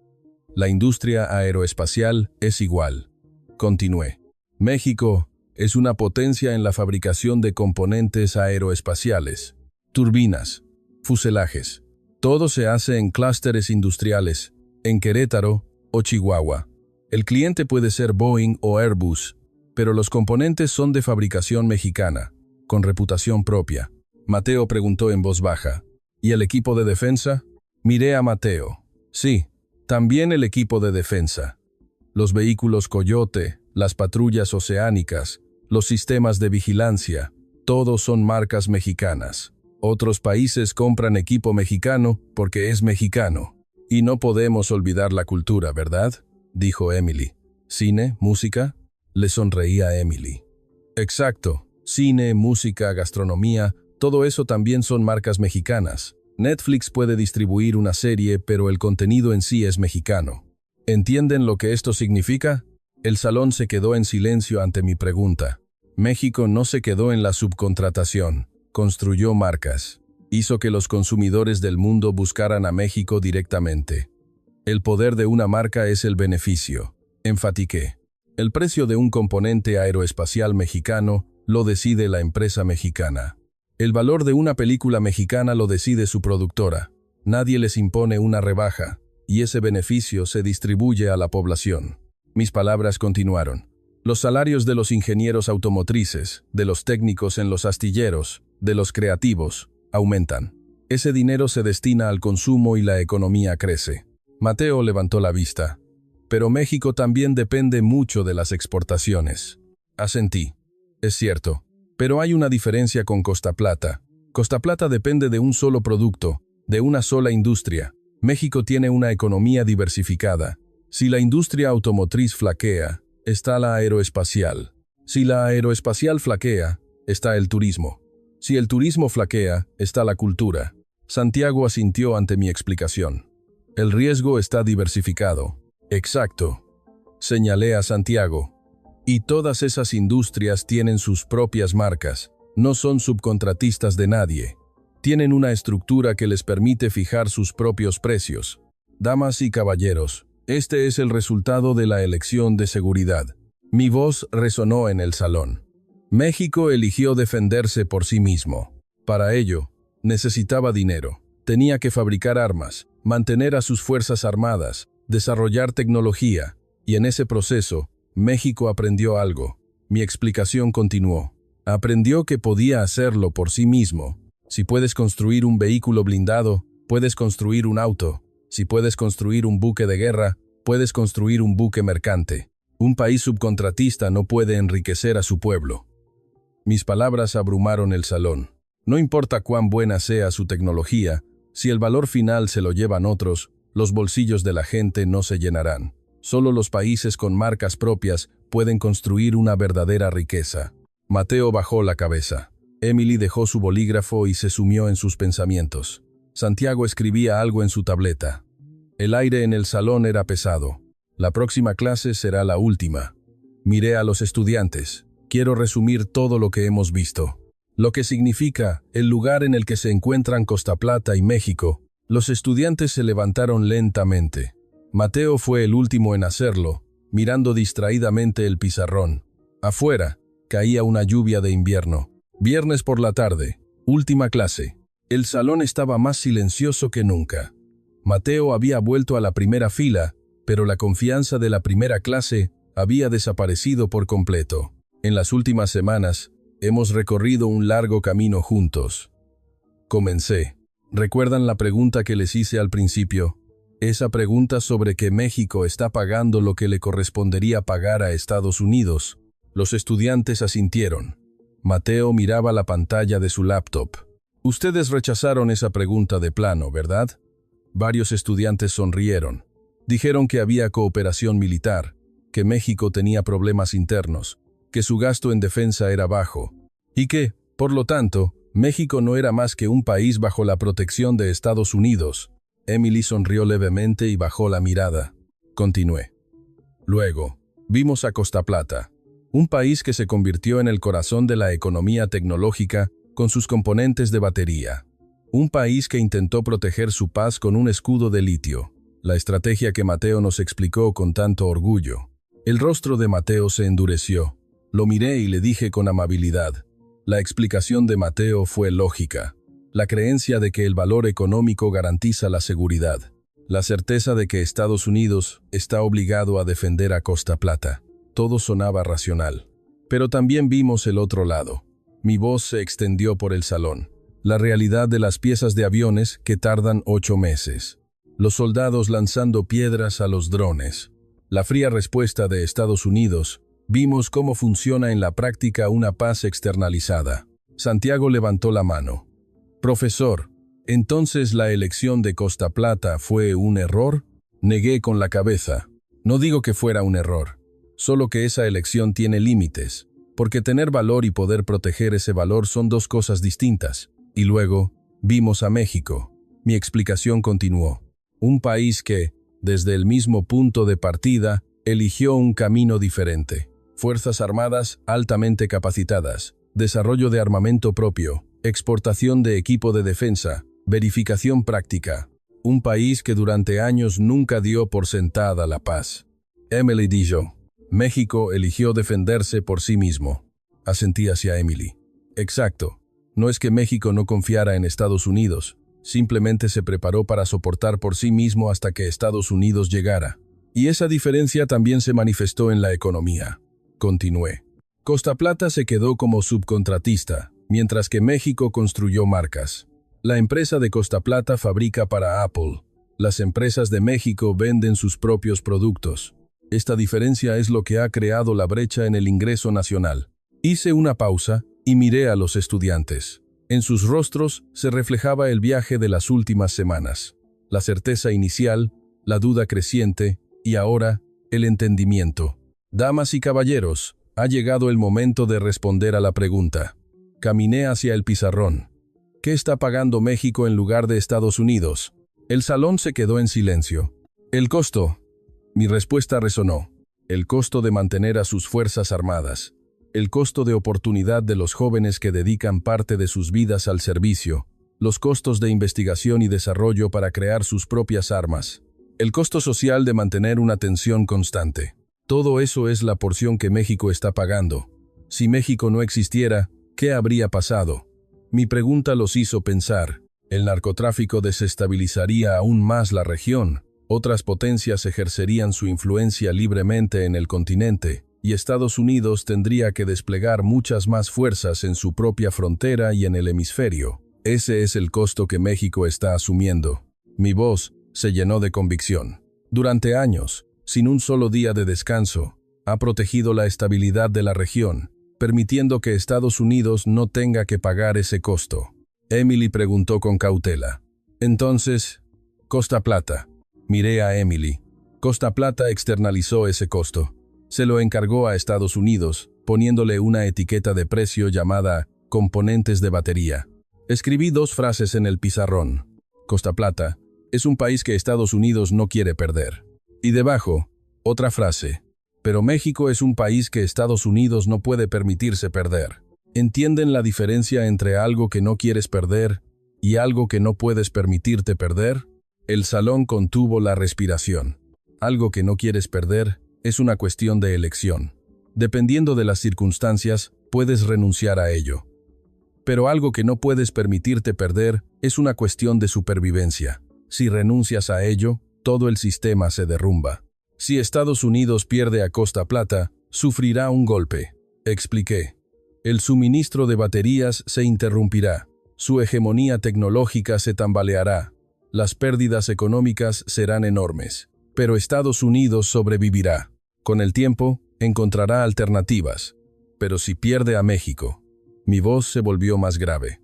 La industria aeroespacial es igual. Continué. México es una potencia en la fabricación de componentes aeroespaciales, turbinas, fuselajes. Todo se hace en clústeres industriales, en Querétaro o Chihuahua. El cliente puede ser Boeing o Airbus, pero los componentes son de fabricación mexicana, con reputación propia. Mateo preguntó en voz baja. ¿Y el equipo de defensa? Miré a Mateo. Sí, también el equipo de defensa. Los vehículos Coyote, las patrullas oceánicas, los sistemas de vigilancia, todos son marcas mexicanas. Otros países compran equipo mexicano porque es mexicano. Y no podemos olvidar la cultura, ¿verdad? Dijo Emily. ¿Cine? ¿Música? Le sonreía a Emily. Exacto. Cine, música, gastronomía, todo eso también son marcas mexicanas. Netflix puede distribuir una serie, pero el contenido en sí es mexicano. ¿Entienden lo que esto significa? El salón se quedó en silencio ante mi pregunta. México no se quedó en la subcontratación. Construyó marcas. Hizo que los consumidores del mundo buscaran a México directamente. El poder de una marca es el beneficio. Enfatiqué. El precio de un componente aeroespacial mexicano lo decide la empresa mexicana. El valor de una película mexicana lo decide su productora. Nadie les impone una rebaja, y ese beneficio se distribuye a la población. Mis palabras continuaron. Los salarios de los ingenieros automotrices, de los técnicos en los astilleros, de los creativos, aumentan. Ese dinero se destina al consumo y la economía crece. Mateo levantó la vista. Pero México también depende mucho de las exportaciones. Asentí. Es cierto. Pero hay una diferencia con Costa Plata. Costa Plata depende de un solo producto, de una sola industria. México tiene una economía diversificada. Si la industria automotriz flaquea, está la aeroespacial. Si la aeroespacial flaquea, está el turismo. Si el turismo flaquea, está la cultura. Santiago asintió ante mi explicación. El riesgo está diversificado. Exacto. Señalé a Santiago. Y todas esas industrias tienen sus propias marcas, no son subcontratistas de nadie. Tienen una estructura que les permite fijar sus propios precios. Damas y caballeros, este es el resultado de la elección de seguridad. Mi voz resonó en el salón. México eligió defenderse por sí mismo. Para ello, necesitaba dinero. Tenía que fabricar armas, mantener a sus fuerzas armadas, desarrollar tecnología, y en ese proceso, México aprendió algo. Mi explicación continuó. Aprendió que podía hacerlo por sí mismo. Si puedes construir un vehículo blindado, puedes construir un auto. Si puedes construir un buque de guerra, puedes construir un buque mercante. Un país subcontratista no puede enriquecer a su pueblo. Mis palabras abrumaron el salón. No importa cuán buena sea su tecnología, si el valor final se lo llevan otros, los bolsillos de la gente no se llenarán. Solo los países con marcas propias pueden construir una verdadera riqueza. Mateo bajó la cabeza. Emily dejó su bolígrafo y se sumió en sus pensamientos. Santiago escribía algo en su tableta. El aire en el salón era pesado. La próxima clase será la última. Miré a los estudiantes. Quiero resumir todo lo que hemos visto. Lo que significa el lugar en el que se encuentran Costa Plata y México, Los estudiantes se levantaron lentamente. Mateo fue el último en hacerlo, mirando distraídamente el pizarrón. Afuera, caía una lluvia de invierno. Viernes por la tarde, última clase. El salón estaba más silencioso que nunca. Mateo había vuelto a la primera fila, pero la confianza de la primera clase había desaparecido por completo. En las últimas semanas, hemos recorrido un largo camino juntos. Comencé. ¿Recuerdan la pregunta que les hice al principio? Esa pregunta sobre que México está pagando lo que le correspondería pagar a Estados Unidos. Los estudiantes asintieron. Mateo miraba la pantalla de su laptop. Ustedes rechazaron esa pregunta de plano, ¿verdad? Varios estudiantes sonrieron. Dijeron que había cooperación militar, que México tenía problemas internos, que su gasto en defensa era bajo, y que, por lo tanto, México no era más que un país bajo la protección de Estados Unidos. Emily sonrió levemente y bajó la mirada. Continué. Luego, vimos a Costa Plata, un país que se convirtió en el corazón de la economía tecnológica con sus componentes de batería. Un país que intentó proteger su paz con un escudo de litio, la estrategia que Mateo nos explicó con tanto orgullo. El rostro de Mateo se endureció. Lo miré y le dije con amabilidad. La explicación de Mateo fue lógica. La creencia de que el valor económico garantiza la seguridad. La certeza de que Estados Unidos está obligado a defender a Costa Plata. Todo sonaba racional. Pero también vimos el otro lado. Mi voz se extendió por el salón. La realidad de las piezas de aviones que tardan 8 meses. Los soldados lanzando piedras a los drones. La fría respuesta de Estados Unidos. Vimos cómo funciona en la práctica una paz externalizada. Santiago levantó la mano. Profesor, ¿entonces la elección de Costa Plata fue un error? Negué con la cabeza. No digo que fuera un error, solo que esa elección tiene límites, porque tener valor y poder proteger ese valor son dos cosas distintas. Y luego, vimos a México. Mi explicación continuó. Un país que, desde el mismo punto de partida, eligió un camino diferente. Fuerzas armadas altamente capacitadas, desarrollo de armamento propio, exportación de equipo de defensa, verificación práctica. Un país que durante años nunca dio por sentada la paz. Emily dijo, México eligió defenderse por sí mismo. Asentí hacia Emily. Exacto. No es que México no confiara en Estados Unidos, simplemente se preparó para soportar por sí mismo hasta que Estados Unidos llegara. Y esa diferencia también se manifestó en la economía. Continué. Costa Plata se quedó como subcontratista, mientras que México construyó marcas. La empresa de Costa Plata fabrica para Apple. Las empresas de México venden sus propios productos. Esta diferencia es lo que ha creado la brecha en el ingreso nacional. Hice una pausa y miré a los estudiantes. En sus rostros se reflejaba el viaje de las últimas semanas. La certeza inicial, la duda creciente y ahora, el entendimiento. Damas y caballeros, ha llegado el momento de responder a la pregunta. Caminé hacia el pizarrón. ¿Qué está pagando México en lugar de Estados Unidos? El salón se quedó en silencio. El costo. Mi respuesta resonó. El costo de mantener a sus fuerzas armadas. El costo de oportunidad de los jóvenes que dedican parte de sus vidas al servicio. Los costos de investigación y desarrollo para crear sus propias armas. El costo social de mantener una tensión constante. Todo eso es la porción que México está pagando. Si México no existiera, ¿qué habría pasado? Mi pregunta los hizo pensar. El narcotráfico desestabilizaría aún más la región. Otras potencias ejercerían su influencia libremente en el continente, y Estados Unidos tendría que desplegar muchas más fuerzas en su propia frontera y en el hemisferio. Ese es el costo que México está asumiendo. Mi voz se llenó de convicción. Durante años, sin un solo día de descanso, ha protegido la estabilidad de la región, permitiendo que Estados Unidos no tenga que pagar ese costo. Emily preguntó con cautela. Entonces, Costa Plata. Miré a Emily. Costa Plata externalizó ese costo. Se lo encargó a Estados Unidos, poniéndole una etiqueta de precio llamada componentes de batería. Escribí 2 frases en el pizarrón. Costa Plata es un país que Estados Unidos no quiere perder. Y debajo, otra frase. Pero México es un país que Estados Unidos no puede permitirse perder. ¿Entienden la diferencia entre algo que no quieres perder ¿Y algo que no puedes permitirte perder? El salón contuvo la respiración. Algo que no quieres perder es una cuestión de elección. Dependiendo de las circunstancias, puedes renunciar a ello. Pero algo que no puedes permitirte perder es una cuestión de supervivencia. Si renuncias a ello, todo el sistema se derrumba. Si Estados Unidos pierde a Costa Plata, sufrirá un golpe. Expliqué. El suministro de baterías se interrumpirá. Su hegemonía tecnológica se tambaleará. Las pérdidas económicas serán enormes. Pero Estados Unidos sobrevivirá. Con el tiempo, encontrará alternativas. Pero si pierde a México, mi voz se volvió más grave.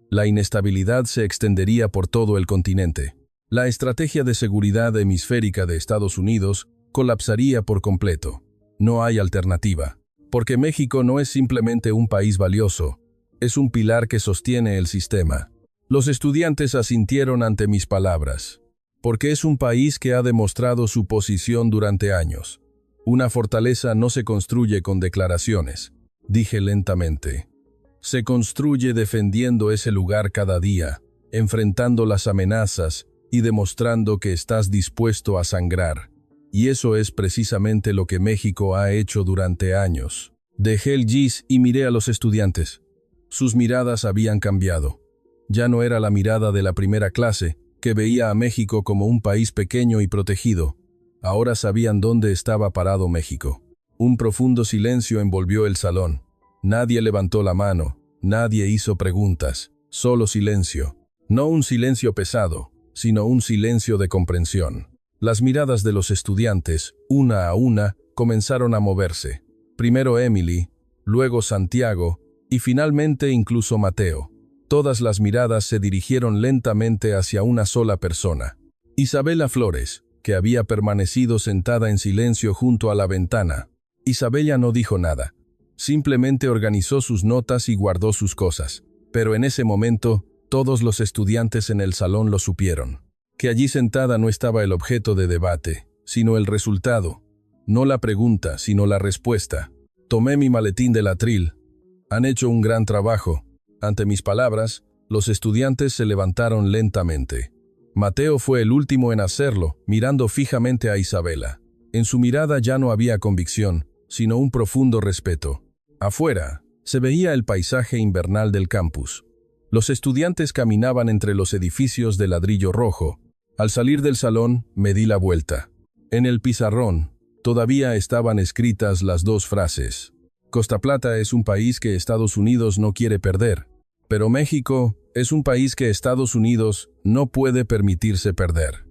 La inestabilidad se extendería por todo el continente. La estrategia de seguridad hemisférica de Estados Unidos colapsaría por completo. No hay alternativa, porque México no es simplemente un país valioso, es un pilar que sostiene el sistema. Los estudiantes asintieron ante mis palabras, porque es un país que ha demostrado su posición durante años. Una fortaleza no se construye con declaraciones, dije lentamente. Se construye defendiendo ese lugar cada día, enfrentando las amenazas y demostrando que estás dispuesto a sangrar. Y eso es precisamente lo que México ha hecho durante años. Dejé el gis y miré a los estudiantes. Sus miradas habían cambiado. Ya no era la mirada de la primera clase, que veía a México como un país pequeño y protegido. Ahora sabían dónde estaba parado México. Un profundo silencio envolvió el salón. Nadie levantó la mano, nadie hizo preguntas, solo silencio. No un silencio pesado, sino un silencio de comprensión. Las miradas de los estudiantes, una a una, comenzaron a moverse. Primero Emily, luego Santiago, y finalmente incluso Mateo. Todas las miradas se dirigieron lentamente hacia una sola persona. Isabela Flores, que había permanecido sentada en silencio junto a la ventana. Isabela no dijo nada. Simplemente organizó sus notas y guardó sus cosas. Pero en ese momento, todos los estudiantes en el salón lo supieron. Que allí sentada no estaba el objeto de debate, sino el resultado. No la pregunta, sino la respuesta. Tomé mi maletín del atril. Han hecho un gran trabajo. Ante mis palabras, los estudiantes se levantaron lentamente. Mateo fue el último en hacerlo, mirando fijamente a Isabela. En su mirada ya no había convicción, sino un profundo respeto. Afuera, se veía el paisaje invernal del campus. Los estudiantes caminaban entre los edificios de ladrillo rojo. Al salir del salón, me di la vuelta. En el pizarrón, todavía estaban escritas las dos frases. Costa Plata es un país que Estados Unidos no quiere perder, pero México es un país que Estados Unidos no puede permitirse perder.